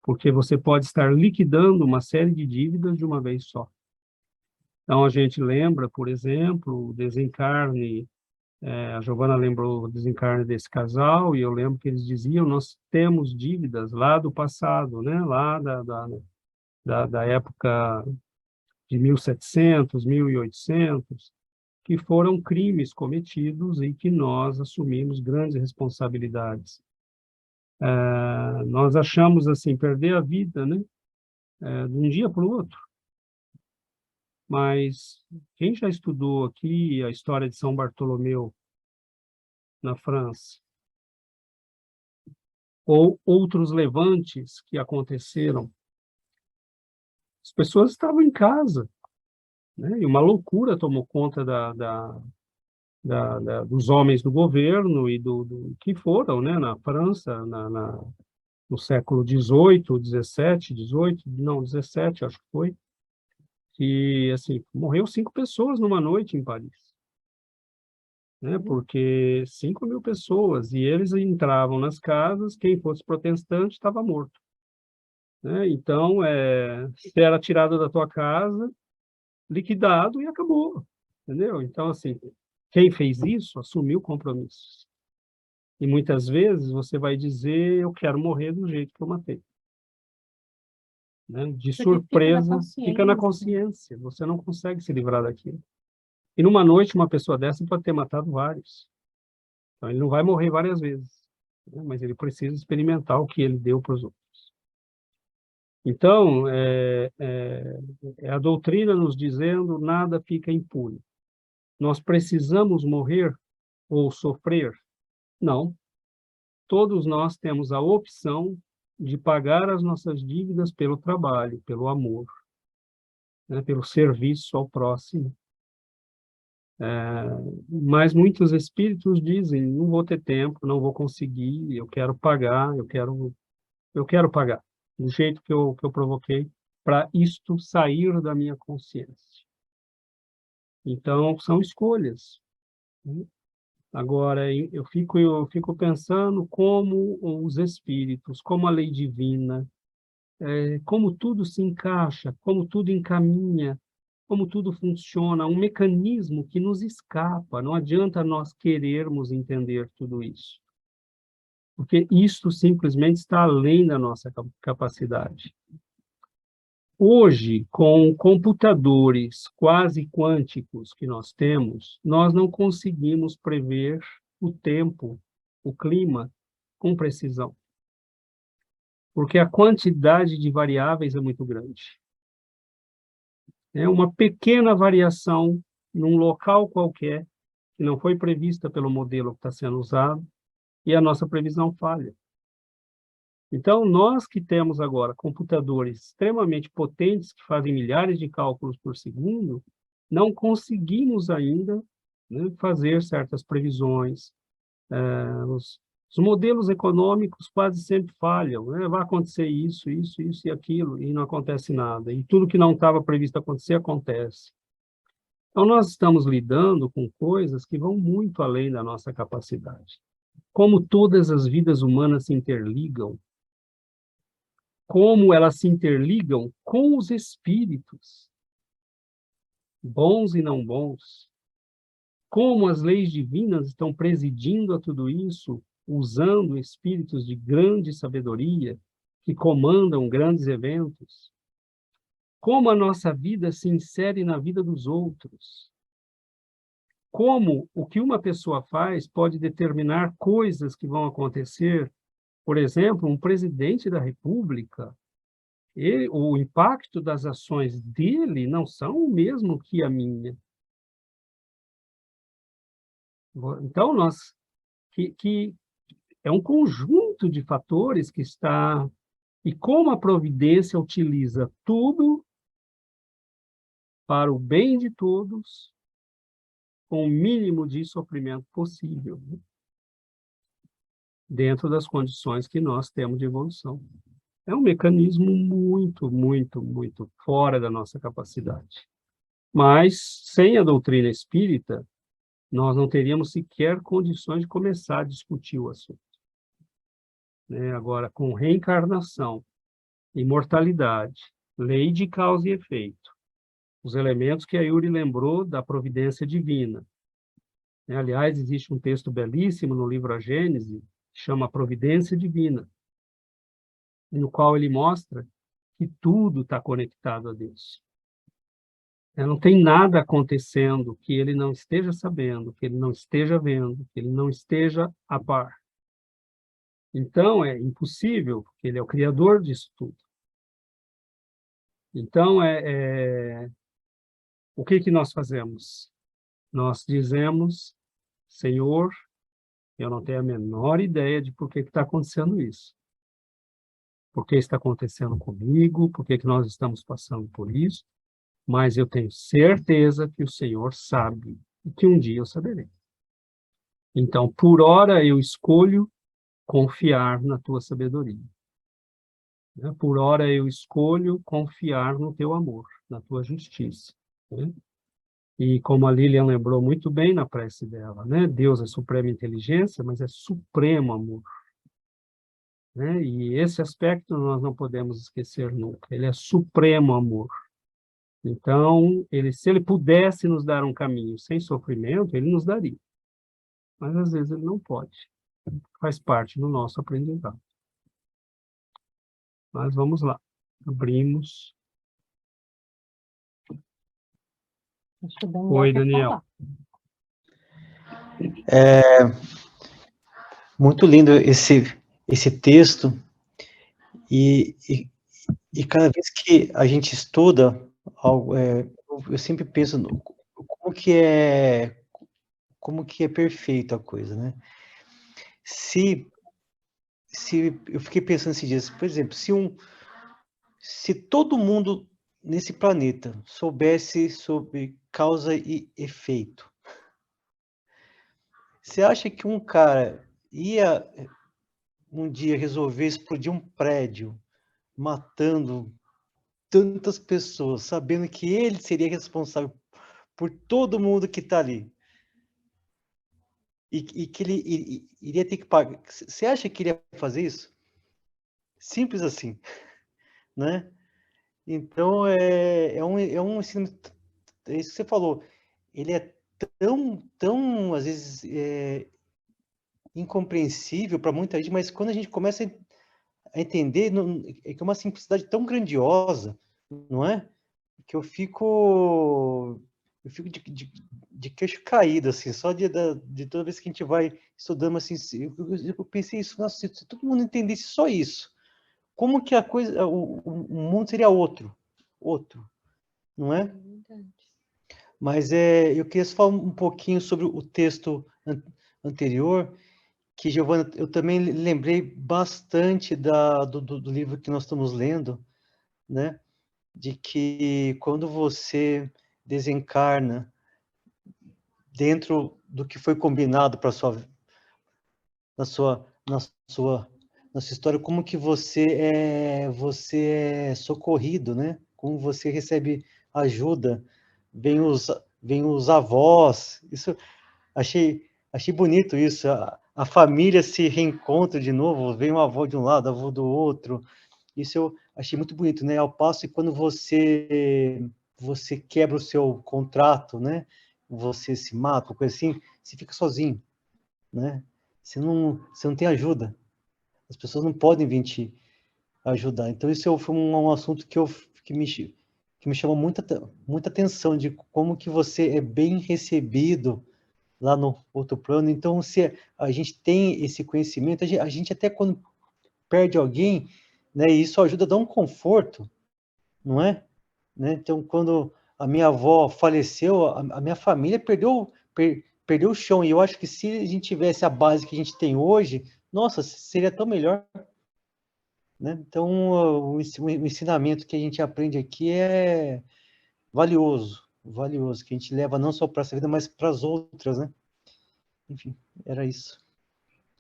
porque você pode estar liquidando uma série de dívidas de uma vez só. Então, a gente lembra, por exemplo, o desencarne, a Giovana lembrou o desencarne desse casal, e eu lembro que eles diziam, nós temos dívidas lá do passado, né? Lá da época de 1700, 1800, que foram crimes cometidos e que nós assumimos grandes responsabilidades. Nós achamos assim, perder a vida, né? De um dia para o outro. Mas quem já estudou aqui a história de São Bartolomeu na França, ou outros levantes que aconteceram, as pessoas estavam em casa, né? E uma loucura tomou conta dos homens do governo e do que foram, né, na França, no século XVIII, XVII, acho que foi, que, assim, morreu 5 pessoas numa noite em Paris, né, porque 5.000 pessoas, e eles entravam nas casas, quem fosse protestante estava morto, né? Então, você era tirado da tua casa, liquidado e acabou, entendeu? Então, assim, quem fez isso assumiu compromissos. E muitas vezes você vai dizer, eu quero morrer do jeito que eu matei. Né? De surpresa, fica na consciência. Você não consegue se livrar daquilo. E numa noite, uma pessoa dessa pode ter matado vários. Então, ele não vai morrer várias vezes, né? Mas ele precisa experimentar o que ele deu para os outros. Então, é a doutrina nos dizendo, nada fica impune. Nós precisamos morrer ou sofrer? Não. Todos nós temos a opção de pagar as nossas dívidas pelo trabalho, pelo amor, né, pelo serviço ao próximo. Mas muitos espíritos dizem, não vou ter tempo, não vou conseguir, eu quero pagar, eu quero pagar, do jeito que eu provoquei, para isto sair da minha consciência. Então, são escolhas, né? Agora, eu fico pensando como os espíritos, como a lei divina, como tudo se encaixa, como tudo encaminha, como tudo funciona, um mecanismo que nos escapa. Não adianta nós querermos entender tudo isso, porque isso simplesmente está além da nossa capacidade. Hoje, com computadores quase quânticos que nós temos, nós não conseguimos prever o tempo, o clima, com precisão. Porque a quantidade de variáveis é muito grande. Uma pequena variação num local qualquer, que não foi prevista pelo modelo que está sendo usado, e a nossa previsão falha. Então, nós que temos agora computadores extremamente potentes, que fazem milhares de cálculos por segundo, não conseguimos ainda, né, fazer certas previsões. Os modelos econômicos quase sempre falham, né? Vai acontecer isso, isso, isso e aquilo, e não acontece nada. E tudo que não estava previsto acontecer, acontece. Então, nós estamos lidando com coisas que vão muito além da nossa capacidade. Como todas as vidas humanas se interligam, como elas se interligam com os espíritos, bons e não bons, como as leis divinas estão presidindo a tudo isso, usando espíritos de grande sabedoria, que comandam grandes eventos, como a nossa vida se insere na vida dos outros, como o que uma pessoa faz pode determinar coisas que vão acontecer Por exemplo, um presidente da República, o impacto das ações dele não são o mesmo que a minha. Então, que é um conjunto de fatores que está... E como a providência utiliza tudo para o bem de todos, com o mínimo de sofrimento possível, né? Dentro das condições que nós temos de evolução. É um mecanismo muito, muito, muito fora da nossa capacidade. Mas, sem a doutrina espírita, nós não teríamos sequer condições de começar a discutir o assunto. Né? Agora, com reencarnação, imortalidade, lei de causa e efeito, os elementos que a Yuri lembrou da providência divina. Né? Aliás, existe um texto belíssimo no livro A Gênese, que chama Providência Divina, no qual ele mostra que tudo está conectado a Deus. Não tem nada acontecendo que ele não esteja sabendo, que ele não esteja vendo, que ele não esteja a par. Então, é impossível, porque ele é o criador disso tudo. Então, o que nós fazemos? Nós dizemos, Senhor, eu não tenho a menor ideia de por que está acontecendo isso. Por que está acontecendo comigo, por que nós estamos passando por isso, mas eu tenho certeza que o Senhor sabe e que um dia eu saberei. Então, por hora, eu escolho confiar na tua sabedoria. Por hora, eu escolho confiar no teu amor, na tua justiça. Né? E como a Lilian lembrou muito bem na prece dela, né? Deus é suprema inteligência, mas é supremo amor. Né? E esse aspecto nós não podemos esquecer nunca. Ele é supremo amor. Então, se ele pudesse nos dar um caminho sem sofrimento, ele nos daria. Mas, às vezes, ele não pode. Faz parte do nosso aprendizado. Mas vamos lá. Abrimos. Acho que o Daniel Oi, quer Daniel. falar. Muito lindo esse texto. E cada vez que a gente estuda algo, eu sempre penso como que é perfeito a coisa, né? Se eu fiquei pensando esses dias, por exemplo, se todo mundo nesse planeta soubesse sobre causa e efeito, você acha que um cara ia um dia resolver explodir um prédio, matando tantas pessoas, sabendo que ele seria responsável por todo mundo que está ali? E que ele iria ter que pagar. Você acha que ele ia fazer isso? Simples assim, né? Então, é um ensino, é isso que você falou, ele é tão às vezes, incompreensível para muita gente, mas quando a gente começa a entender, é que é uma simplicidade tão grandiosa, não é? Que eu fico de queixo caído, assim, só de toda vez que a gente vai estudando, assim, eu pensei isso, nossa, se todo mundo entendesse só isso, como que a coisa, o mundo seria outro, não é? Mas eu queria só falar um pouquinho sobre o texto anterior, que, Giovana, eu também lembrei bastante do livro que nós estamos lendo, né? De que quando você desencarna dentro do que foi combinado para na sua história, como que você é socorrido, né? Como você recebe ajuda, vem os avós, isso achei bonito isso, a família se reencontra de novo, vem uma avó de um lado, avô do outro, isso eu achei muito bonito, né? Ao passo que quando você quebra o seu contrato, né? Você se mata, coisa assim, você fica sozinho, né? Você não tem ajuda. As pessoas não podem vir te ajudar. Então, isso foi um assunto que me chamou muita atenção, de como que você é bem recebido lá no outro plano. Então, se a gente tem esse conhecimento, a gente até quando perde alguém, né? E isso ajuda a dar um conforto, não é? Né? Então, quando a minha avó faleceu, a minha família perdeu o chão. E eu acho que se a gente tivesse a base que a gente tem hoje, nossa, seria tão melhor. Né? Então, o ensinamento que a gente aprende aqui é valioso, que a gente leva não só para essa vida, mas para as outras, né? Enfim, era isso.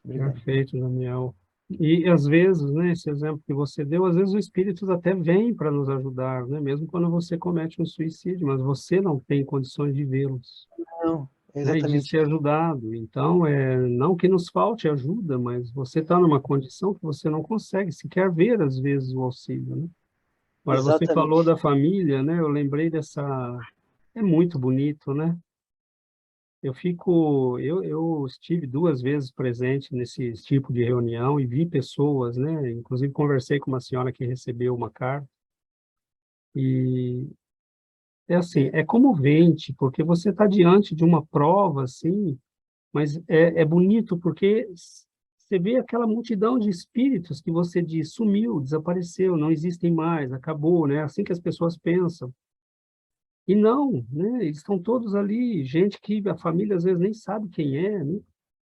Obrigado. Perfeito, Daniel. E às vezes, né, esse exemplo que você deu, às vezes os espíritos até vêm para nos ajudar, né, mesmo quando você comete um suicídio, mas você não tem condições de vê-los, Não, é né, e de exatamente. ser ajudado. Então, não que nos falte ajuda, mas você está numa condição que você não consegue sequer ver, às vezes, o auxílio, né? Agora, você falou Exatamente. da família, né, eu lembrei dessa... É muito bonito, né? Eu estive 2 vezes presente nesse tipo de reunião e vi pessoas, né? Inclusive conversei com uma senhora que recebeu uma carta e é assim, é comovente porque você está diante de uma prova, assim, mas é bonito porque você vê aquela multidão de espíritos que você diz sumiu, desapareceu, não existem mais, acabou, né? É assim que as pessoas pensam. E não, né? Eles estão todos ali, gente que a família às vezes nem sabe quem é, né?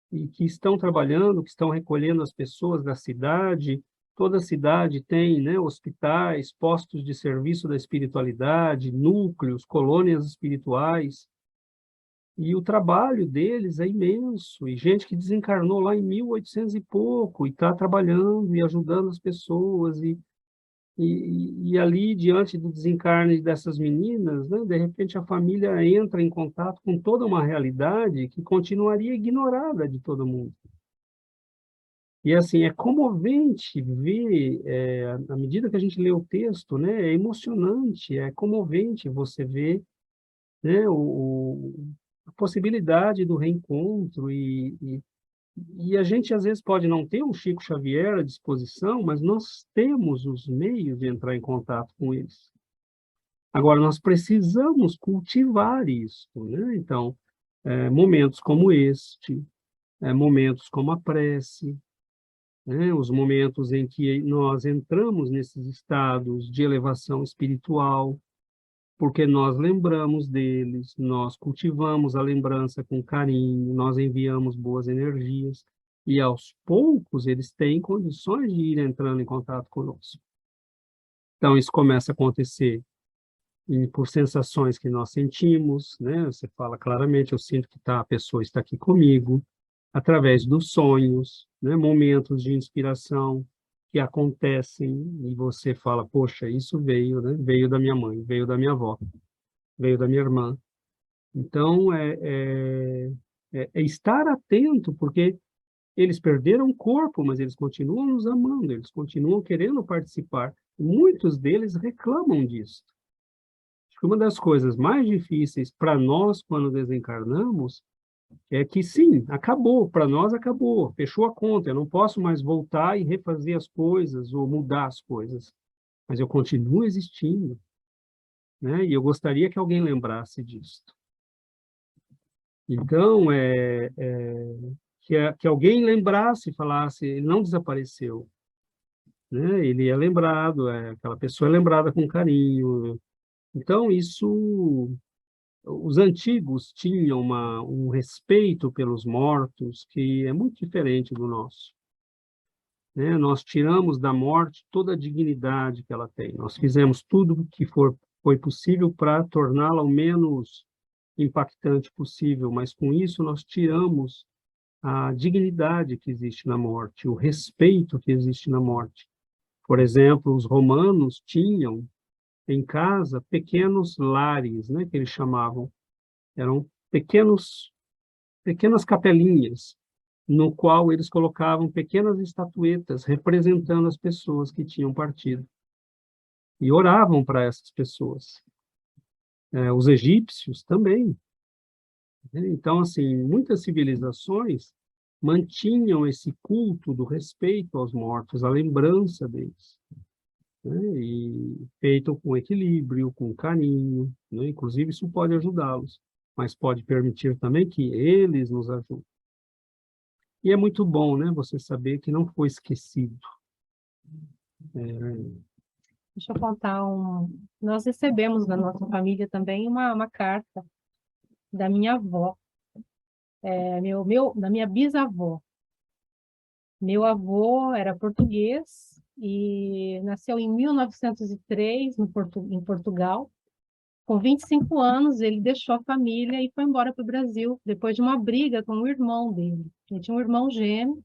E que estão trabalhando, que estão recolhendo as pessoas da cidade. Toda cidade tem, né, hospitais, postos de serviço da espiritualidade, núcleos, colônias espirituais. E o trabalho deles é imenso. E gente que desencarnou lá em 1800 e pouco e está trabalhando e ajudando as pessoas. E ali, diante do desencarne dessas meninas, né, de repente a família entra em contato com toda uma realidade que continuaria ignorada de todo mundo. E assim, é comovente ver, à medida que a gente lê o texto, né, é emocionante, é comovente você ver, né, a possibilidade do reencontro e a gente às vezes pode não ter um Chico Xavier à disposição, mas nós temos os meios de entrar em contato com eles. Agora, nós precisamos cultivar isso, né? Então, momentos como este, momentos como a prece, né? Os momentos em que nós entramos nesses estados de elevação espiritual, porque nós lembramos deles, nós cultivamos a lembrança com carinho, nós enviamos boas energias, e aos poucos eles têm condições de ir entrando em contato conosco. Então, isso começa a acontecer por sensações que nós sentimos, né? Você fala claramente, eu sinto que a pessoa está aqui comigo, através dos sonhos, né? Momentos de inspiração que acontecem e você fala, poxa, isso veio, né? Veio da minha mãe, veio da minha avó, veio da minha irmã. Então, é estar atento, porque eles perderam o corpo, mas eles continuam nos amando, eles continuam querendo participar. Muitos deles reclamam disso. Uma das coisas mais difíceis para nós, quando desencarnamos, é que sim, acabou, para nós acabou, fechou a conta, eu não posso mais voltar e refazer as coisas ou mudar as coisas, mas eu continuo existindo, né? E eu gostaria que alguém lembrasse disso. Então, que alguém lembrasse e falasse, ele não desapareceu, né? Ele é lembrado, aquela pessoa é lembrada com carinho. Então, isso... Os antigos tinham um respeito pelos mortos que é muito diferente do nosso, né? Nós tiramos da morte toda a dignidade que ela tem. Nós fizemos tudo o que foi possível para torná-la o menos impactante possível, mas com isso nós tiramos a dignidade que existe na morte, o respeito que existe na morte. Por exemplo, os romanos tinham em casa pequenos lares, né, que eles chamavam. Eram pequenas capelinhas, no qual eles colocavam pequenas estatuetas representando as pessoas que tinham partido. E oravam para essas pessoas. Os egípcios também, né? Então, assim, muitas civilizações mantinham esse culto do respeito aos mortos, a lembrança deles, né? E feito com equilíbrio, com carinho, né? Inclusive isso pode ajudá-los, mas pode permitir também que eles nos ajudem. E é muito bom, né, você saber que não foi esquecido, Deixa eu contar Nós recebemos da nossa família também uma carta da minha avó, da minha bisavó. Meu avô era português e nasceu em 1903 em Portugal. Com 25 anos, ele deixou a família e foi embora para o Brasil, depois de uma briga com o irmão dele. Ele tinha um irmão gêmeo,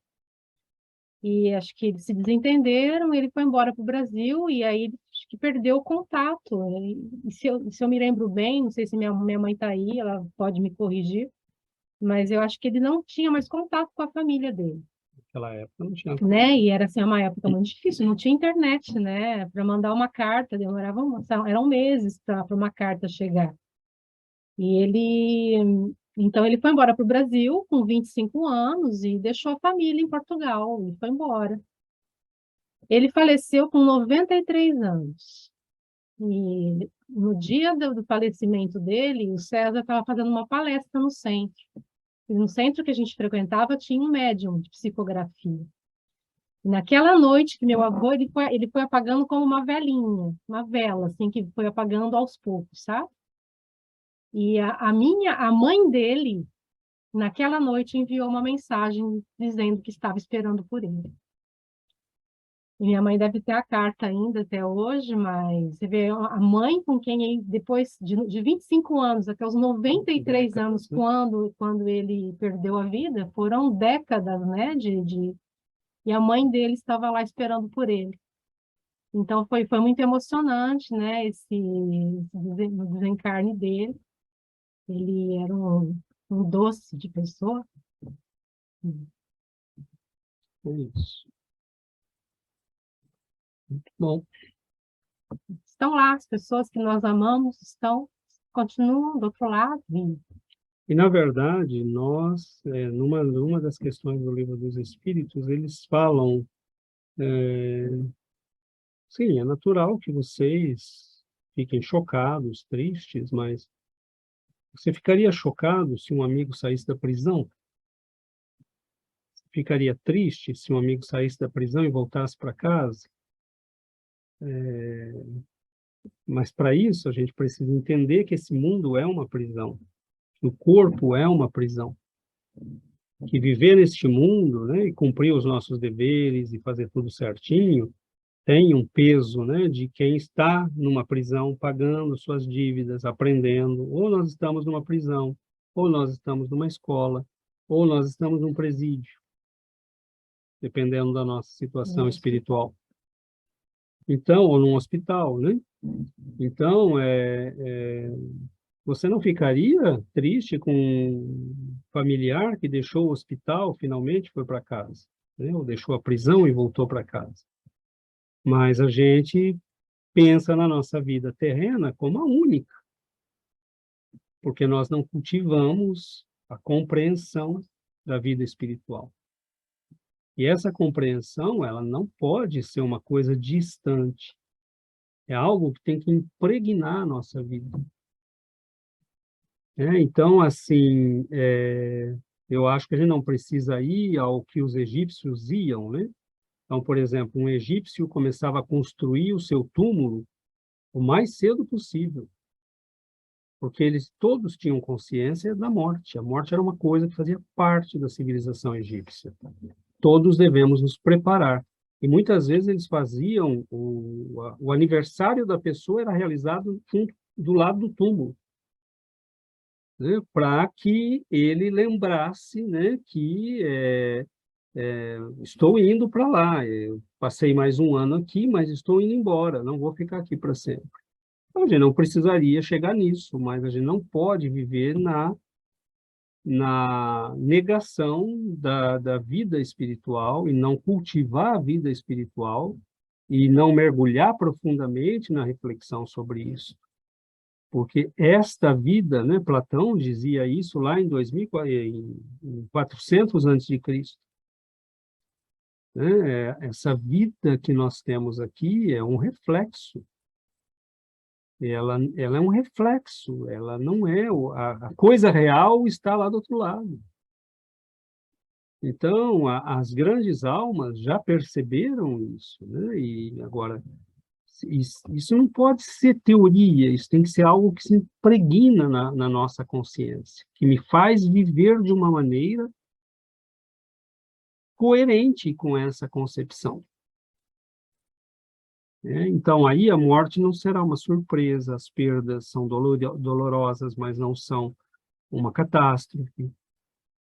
e acho que eles se desentenderam, ele foi embora para o Brasil, e aí acho que perdeu o contato. E se eu me lembro bem, não sei se minha mãe está aí, ela pode me corrigir, mas eu acho que ele não tinha mais contato com a família dele. Naquela época não tinha. Né? E era assim, uma época muito difícil, não tinha internet, né? Para mandar uma carta, eram meses para uma carta chegar. Então ele foi embora para o Brasil com 25 anos e deixou a família em Portugal e foi embora. Ele faleceu com 93 anos. E no dia do falecimento dele, o César estava fazendo uma palestra no centro. E no centro que a gente frequentava tinha um médium de psicografia. E naquela noite que meu avô ele foi apagando como uma velinha, uma vela, assim, que foi apagando aos poucos, sabe? E a mãe dele, naquela noite, enviou uma mensagem dizendo que estava esperando por ele. E minha mãe deve ter a carta ainda até hoje, mas você vê a mãe com quem ele, depois de 25 anos até os 93 anos, quando ele perdeu a vida, foram décadas, né, e a mãe dele estava lá esperando por ele. Então, foi muito emocionante, né, o desencarne dele. Ele era um doce de pessoa. É isso. Muito bom. Estão lá, as pessoas que nós amamos continuam do outro lado. E, na verdade, nós, numa das questões do Livro dos Espíritos, eles falam, sim, é natural que vocês fiquem chocados, tristes, mas você ficaria chocado se um amigo saísse da prisão? Ficaria triste se um amigo saísse da prisão e voltasse para casa? Mas, para isso, a gente precisa entender que esse mundo é uma prisão, que o corpo é uma prisão, que viver neste mundo, né, e cumprir os nossos deveres e fazer tudo certinho, tem um peso, né, de quem está numa prisão, pagando suas dívidas, aprendendo. Ou nós estamos numa prisão, ou nós estamos numa escola, ou nós estamos num presídio, dependendo da nossa situação espiritual. Então, ou num hospital, né? Então, você não ficaria triste com um familiar que deixou o hospital, finalmente foi para casa, né? Ou deixou a prisão e voltou para casa. Mas a gente pensa na nossa vida terrena como a única, porque nós não cultivamos a compreensão da vida espiritual. E essa compreensão, ela não pode ser uma coisa distante. É algo que tem que impregnar a nossa vida. Então, assim, eu acho que a gente não precisa ir ao que os egípcios iam, né? Então, por exemplo, um egípcio começava a construir o seu túmulo o mais cedo possível, porque eles todos tinham consciência da morte. A morte era uma coisa que fazia parte da civilização egípcia. Todos devemos nos preparar. E muitas vezes eles faziam, o aniversário da pessoa era realizado do lado do túmulo, né, para que ele lembrasse, né, que estou indo para lá, eu passei mais um ano aqui, mas estou indo embora, não vou ficar aqui para sempre. Então, a gente não precisaria chegar nisso, mas a gente não pode viver na negação da vida espiritual e não cultivar a vida espiritual e não mergulhar profundamente na reflexão sobre isso. Porque esta vida, né, Platão dizia isso lá em 2400 a.C., né, essa vida que nós temos aqui é um reflexo. Ela é um reflexo, ela não é... A coisa real está lá do outro lado. Então, as grandes almas já perceberam isso, né? E agora, isso não pode ser teoria, isso tem que ser algo que se impregna na nossa consciência, que me faz viver de uma maneira coerente com essa concepção, né? Então, aí a morte não será uma surpresa, as perdas são dolorosas, mas não são uma catástrofe,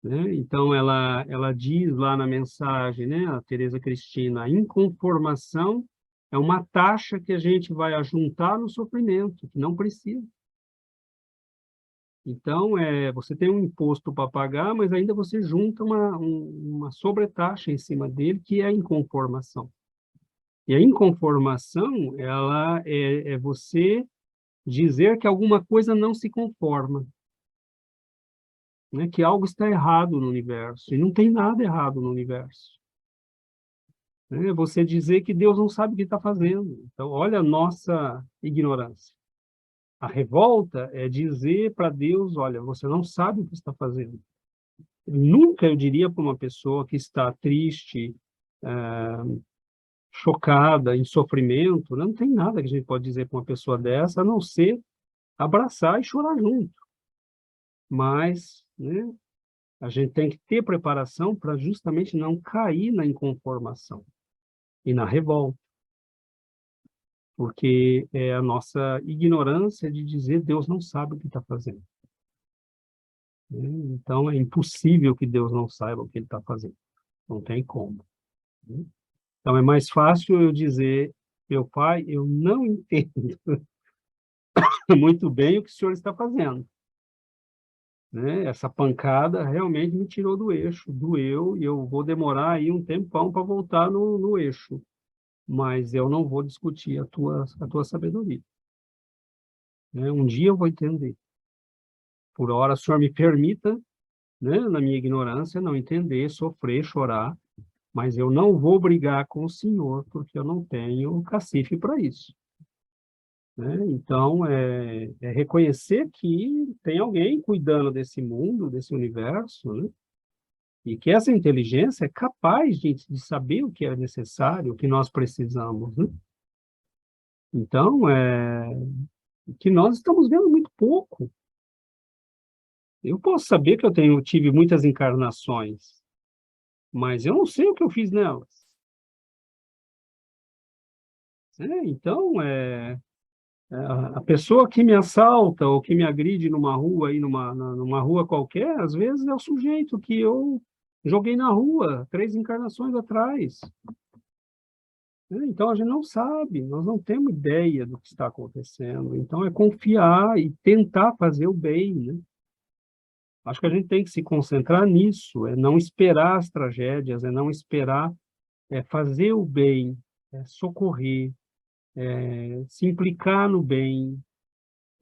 né? Então, ela diz lá na mensagem, né, a Teresa Cristina, a inconformação é uma taxa que a gente vai ajuntar no sofrimento, que não precisa. Então, você tem um imposto para pagar, mas ainda você junta uma sobretaxa em cima dele, que é a inconformação. E a inconformação, ela é você dizer que alguma coisa não se conforma, né? Que algo está errado no universo, e não tem nada errado no universo. Né? Você dizer que Deus não sabe o que está fazendo. Então, olha a nossa ignorância. A revolta é dizer para Deus, olha, você não sabe o que está fazendo. Nunca eu diria para uma pessoa que está triste, chocada, em sofrimento, não tem nada que a gente pode dizer para uma pessoa dessa, a não ser abraçar e chorar junto. Mas, né, a gente tem que ter preparação para justamente não cair na inconformação e na revolta, porque é a nossa ignorância de dizer Deus não sabe o que está fazendo. Né? Então, é impossível que Deus não saiba o que Ele está fazendo. Não tem como. Né? Então, é mais fácil eu dizer, meu pai, eu não entendo muito bem o que o senhor está fazendo. Né? Essa pancada realmente me tirou do eixo, doeu, e eu vou demorar aí um tempão para voltar no eixo. Mas eu não vou discutir a tua sabedoria. Né? Um dia eu vou entender. Por hora, o senhor me permita, né, na minha ignorância, não entender, sofrer, chorar, mas eu não vou brigar com o senhor, porque eu não tenho cacife para isso. Né? Então, é reconhecer que tem alguém cuidando desse mundo, desse universo, né? E que essa inteligência é capaz de saber o que é necessário, o que nós precisamos. Né? Então, que nós estamos vendo muito pouco. Eu posso saber que eu tive muitas encarnações, mas eu não sei o que eu fiz nelas. Então, a pessoa que me assalta ou que me agride numa rua, aí numa rua qualquer, às vezes é o sujeito que eu joguei na rua 3 encarnações atrás. Então, a gente não sabe, nós não temos ideia do que está acontecendo. Então, é confiar e tentar fazer o bem, né? Acho que a gente tem que se concentrar nisso, é não esperar as tragédias, é não esperar, é fazer o bem, é socorrer, se implicar no bem.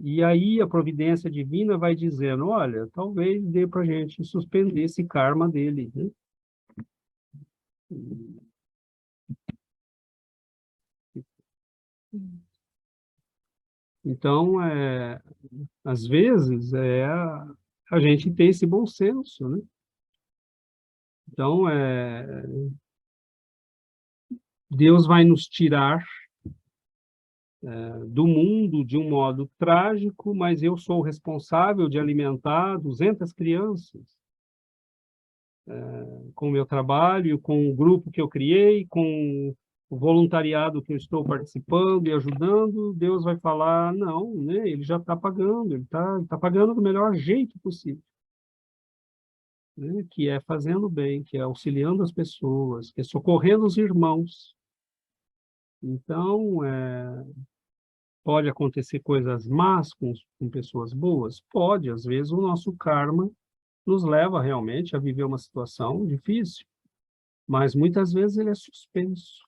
E aí a providência divina vai dizendo, olha, talvez dê para a gente suspender esse karma dele. Né? Então, às vezes, a gente ter esse bom senso. Né? Então, Deus vai nos tirar do mundo de um modo trágico, mas eu sou o responsável de alimentar 200 crianças com o meu trabalho, com o grupo que eu criei, com o voluntariado que eu estou participando e ajudando. Deus vai falar, não, né? Ele já está pagando, ele tá pagando do melhor jeito possível. Né? Que é fazendo bem, que é auxiliando as pessoas, que é socorrendo os irmãos. Então, pode acontecer coisas más com pessoas boas? Pode, às vezes o nosso karma nos leva realmente a viver uma situação difícil, mas muitas vezes ele é suspenso,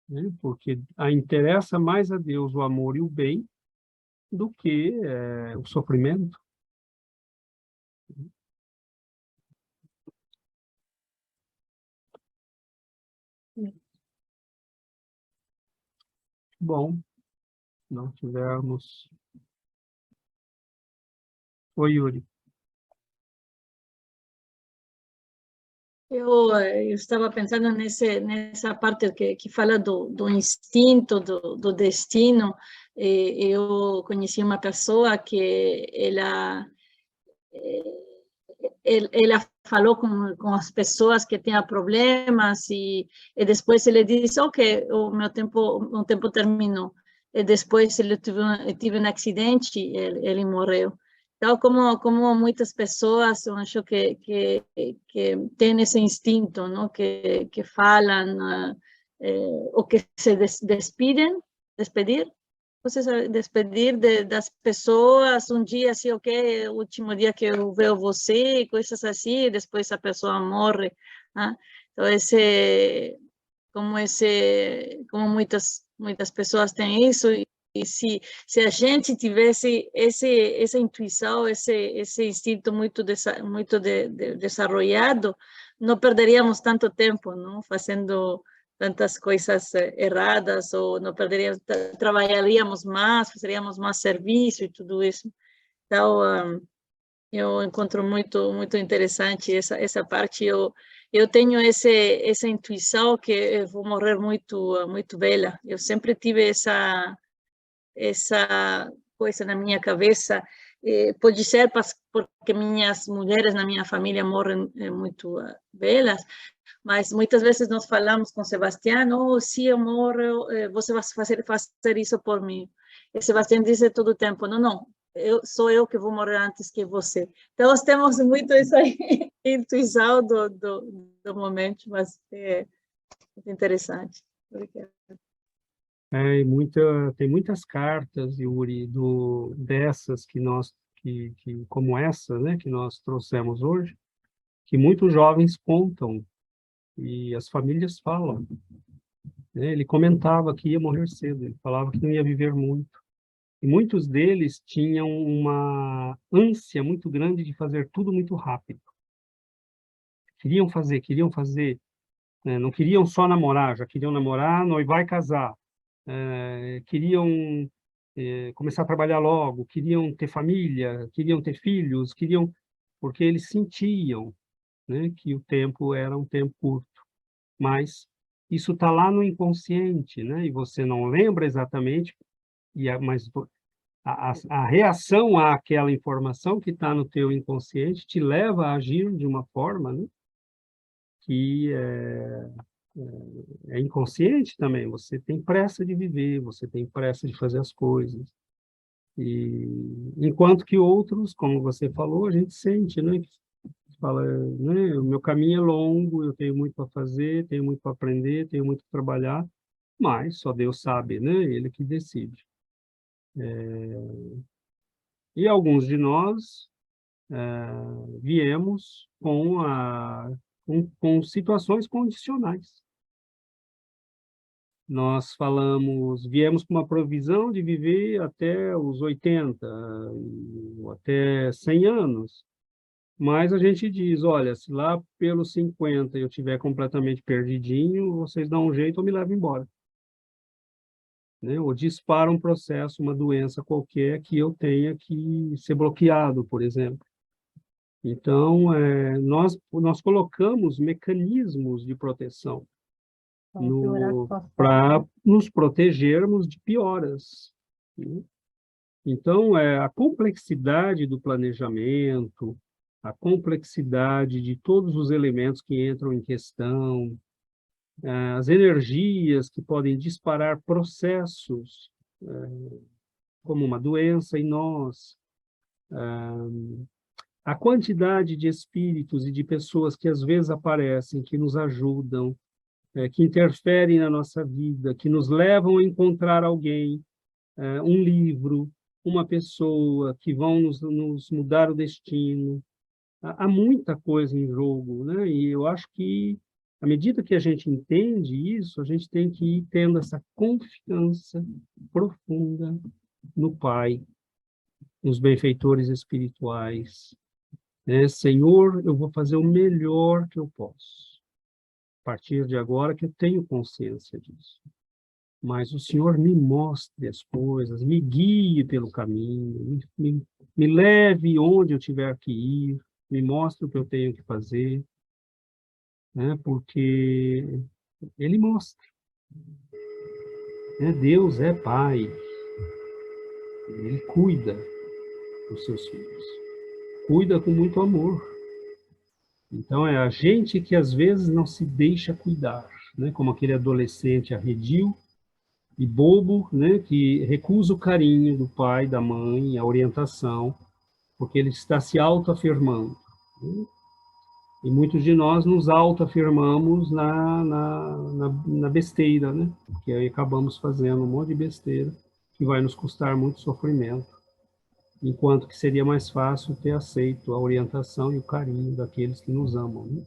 né? Porque interessa mais a Deus o amor e o bem do que o sofrimento. Bom, não tivermos... Oi, Yuri. Eu estava pensando nessa parte que fala do instinto, do destino. Eu conheci uma pessoa que ela falou com as pessoas que tinham problemas e depois ele disse, ok, o tempo terminou. E depois ele teve um acidente e ele morreu. Então, como muitas pessoas, eu acho que têm esse instinto, não? Que falam, ou que se despedir, você se despedir das pessoas um dia assim, ok, o último dia que eu vejo você, coisas assim, e depois a pessoa morre, né? Então como muitas pessoas têm isso, e se a gente tivesse essa intuição, esse instinto muito desenvolvido, não perderíamos tanto tempo, não, fazendo tantas coisas erradas, ou não perderíamos, trabalharíamos mais, fazeríamos mais serviço e tudo isso. Então, eu encontro muito interessante essa parte. Eu tenho essa intuição que eu vou morrer muito velha. Eu sempre tive essa coisa na minha cabeça. Pode ser porque minhas mulheres na minha família morrem muito velhas, mas muitas vezes nós falamos com Sebastião, oh, se eu morro, você vai fazer isso por mim. E Sebastião diz todo o tempo, não, sou eu que vou morrer antes que você. Então, nós temos muito essa intuição do momento, mas é muito interessante. Obrigada. Tem muitas cartas, Yuri, dessas como essa, né, que nós trouxemos hoje, que muitos jovens contam e as famílias falam, né? Ele comentava que ia morrer cedo, ele falava que não ia viver muito. E muitos deles tinham uma ânsia muito grande de fazer tudo muito rápido. Queriam fazer, né? Não queriam só namorar, já queriam namorar, noivar e casar. Queriam começar a trabalhar logo, queriam ter família, queriam ter filhos, porque eles sentiam, né, que o tempo era um tempo curto. Mas isso está lá no inconsciente, né? E você não lembra exatamente, mas a reação àquela informação que está no teu inconsciente te leva a agir de uma forma, né, que é inconsciente também. Você tem pressa de viver, você tem pressa de fazer as coisas. E enquanto que outros, como você falou, a gente sente, né? Fala, né? O meu caminho é longo, eu tenho muito para fazer, tenho muito para aprender, tenho muito para trabalhar, mas só Deus sabe, né? Ele que decide. E alguns de nós viemos com situações condicionais. Nós viemos com uma provisão de viver até os 80, ou até 100 anos. Mas a gente diz, olha, se lá pelos 50 eu estiver completamente perdidinho, vocês dão um jeito ou me levam embora. Né? Ou dispara um processo, uma doença qualquer que eu tenha que ser bloqueado, por exemplo. Então, nós colocamos mecanismos de proteção para nos protegermos de pioras. Né? Então, a complexidade do planejamento, a complexidade de todos os elementos que entram em questão, as energias que podem disparar processos, como uma doença em nós, a quantidade de espíritos e de pessoas que às vezes aparecem, que nos ajudam, que interferem na nossa vida, que nos levam a encontrar alguém, um livro, uma pessoa, que vão nos mudar o destino. Há muita coisa em jogo, né? E eu acho que, à medida que a gente entende isso, a gente tem que ir tendo essa confiança profunda no Pai, nos benfeitores espirituais. Senhor, eu vou fazer o melhor que eu posso, a partir de agora que eu tenho consciência disso. Mas o Senhor me mostre as coisas, me guie pelo caminho, me leve onde eu tiver que ir, me mostre o que eu tenho que fazer. né? Porque ele mostra, né? Deus é Pai, ele cuida dos seus filhos, cuida com muito amor. Então, é a gente que às vezes não se deixa cuidar, né? Como aquele adolescente arredio e bobo, né? Que recusa o carinho do pai, da mãe, a orientação, porque ele está se autoafirmando, né? E muitos de nós nos autoafirmamos na besteira, né? Porque aí acabamos fazendo um monte de besteira que vai nos custar muito sofrimento, enquanto que seria mais fácil ter aceito a orientação e o carinho daqueles que nos amam, né?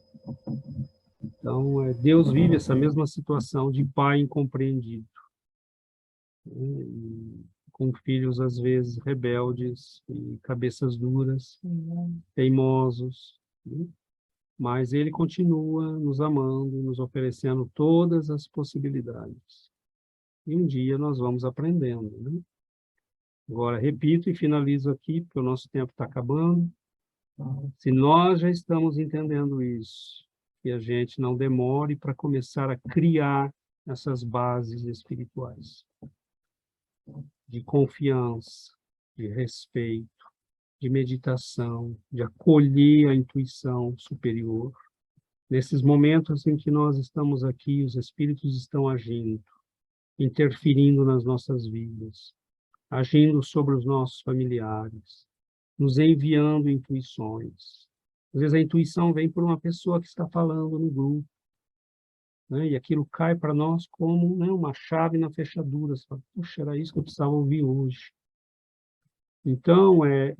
Então, Deus vive essa mesma situação de pai incompreendido, né? E com filhos, às vezes, rebeldes e cabeças duras, teimosos, né? Mas ele continua nos amando, nos oferecendo todas as possibilidades. E um dia nós vamos aprendendo, né? Agora, repito e finalizo aqui, porque o nosso tempo está acabando. Se nós já estamos entendendo isso, que a gente não demore para começar a criar essas bases espirituais de confiança, de respeito, de meditação, de acolher a intuição superior. Nesses momentos em que nós estamos aqui, os espíritos estão agindo, interferindo nas nossas vidas, agindo sobre os nossos familiares, nos enviando intuições. Às vezes a intuição vem por uma pessoa que está falando no grupo, né? E aquilo cai para nós como, né, uma chave na fechadura. Você fala, puxa, era isso que eu precisava ouvir hoje. Então, é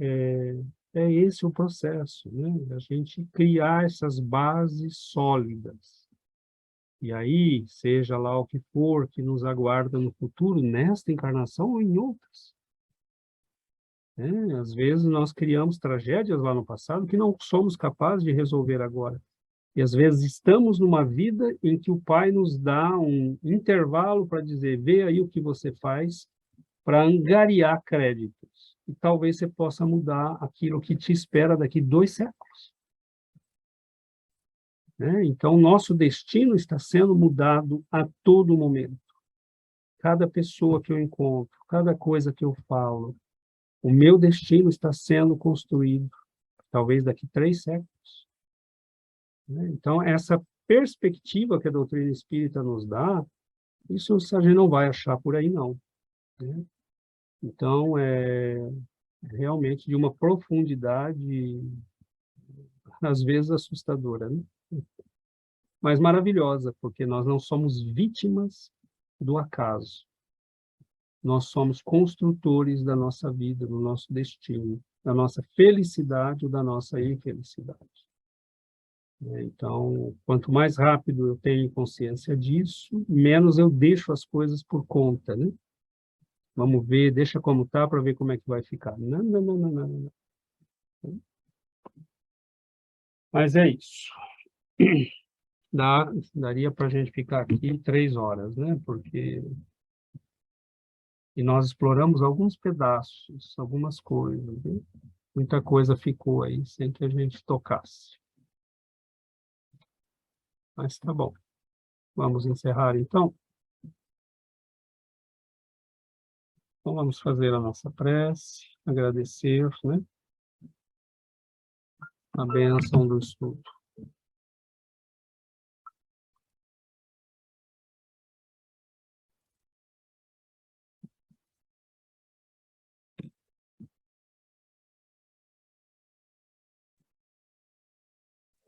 esse o processo, né? A gente criar essas bases sólidas. E aí, seja lá o que for que nos aguarda no futuro, nesta encarnação ou em outras, né? Às vezes nós criamos tragédias lá no passado que não somos capazes de resolver agora. E às vezes estamos numa vida em que o Pai nos dá um intervalo para dizer, vê aí o que você faz para angariar créditos. E talvez você possa mudar aquilo que te espera daqui 2 séculos. Né? Então, nosso destino está sendo mudado a todo momento. Cada pessoa que eu encontro, cada coisa que eu falo, o meu destino está sendo construído, talvez daqui 3 séculos. Né? Então, essa perspectiva que a doutrina espírita nos dá, isso a gente não vai achar por aí, não. Né? Então, é realmente de uma profundidade, às vezes assustadora, né? Mas maravilhosa, porque nós não somos vítimas do acaso. Nós somos construtores da nossa vida, do nosso destino, da nossa felicidade ou da nossa infelicidade. Então, quanto mais rápido eu tenho consciência disso, menos eu deixo as coisas por conta, né? Vamos ver, deixa como tá para ver como é que vai ficar. Não, não, não, não, não, não. Mas é isso. Daria para a gente ficar aqui 3 horas, né? Porque e nós exploramos alguns pedaços, algumas coisas, né? Muita coisa ficou aí sem que a gente tocasse. Mas tá bom. Vamos encerrar então? Então vamos fazer a nossa prece, agradecer, né? A bênção do estudo.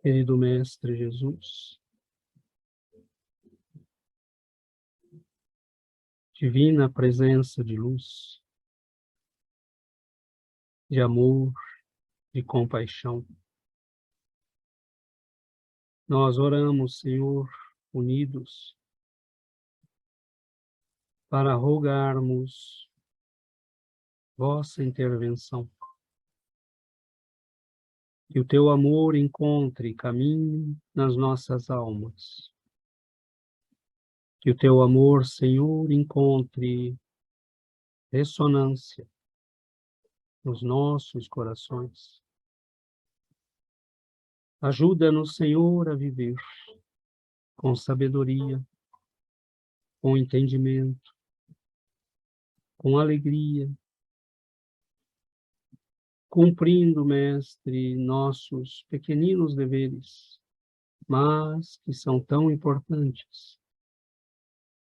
Querido Mestre Jesus, divina presença de luz, de amor, de compaixão, nós oramos, Senhor, unidos, para rogarmos vossa intervenção. Que o teu amor encontre caminho nas nossas almas. Que o teu amor, Senhor, encontre ressonância nos nossos corações. Ajuda-nos, Senhor, a viver com sabedoria, com entendimento, com alegria, cumprindo, Mestre, nossos pequeninos deveres, mas que são tão importantes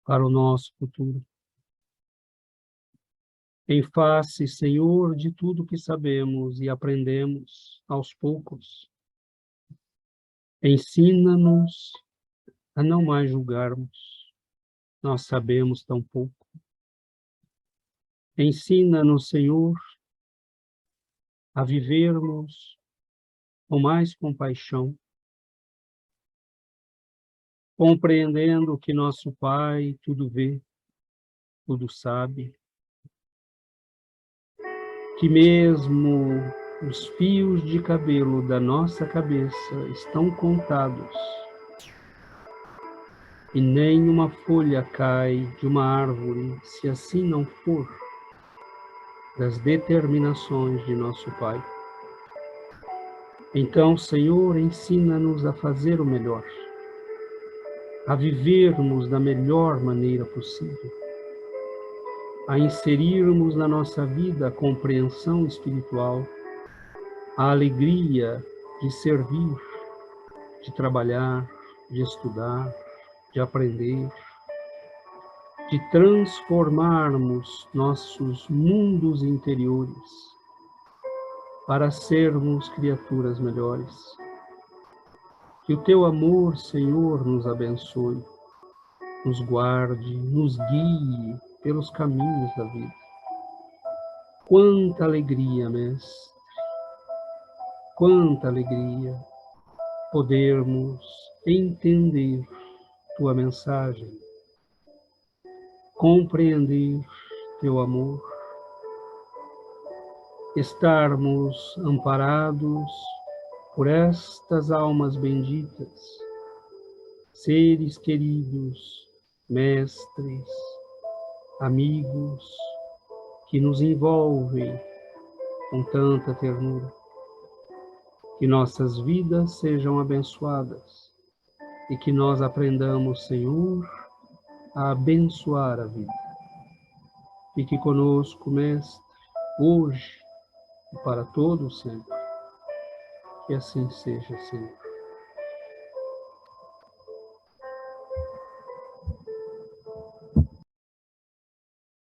para o nosso futuro. Em face, Senhor, de tudo que sabemos e aprendemos aos poucos, ensina-nos a não mais julgarmos. Nós sabemos tão pouco. Ensina-nos, Senhor, a vivermos com mais compaixão, compreendendo que nosso Pai tudo vê, tudo sabe, que mesmo os fios de cabelo da nossa cabeça estão contados e nem uma folha cai de uma árvore, se assim não for das determinações de nosso Pai. Então, Senhor, ensina-nos a fazer o melhor, a vivermos da melhor maneira possível, a inserirmos na nossa vida a compreensão espiritual, a alegria de servir, de trabalhar, de estudar, de aprender, de transformarmos nossos mundos interiores para sermos criaturas melhores. Que o Teu amor, Senhor, nos abençoe, nos guarde, nos guie pelos caminhos da vida. Quanta alegria, Mestre, quanta alegria podermos entender Tua mensagem, compreender Teu amor, estarmos amparados por estas almas benditas, seres queridos, mestres, amigos, que nos envolvem com tanta ternura. Que nossas vidas sejam abençoadas e que nós aprendamos, Senhor, a abençoar a vida. Fique conosco, Mestre, hoje e para todos sempre. Que assim seja, Senhor.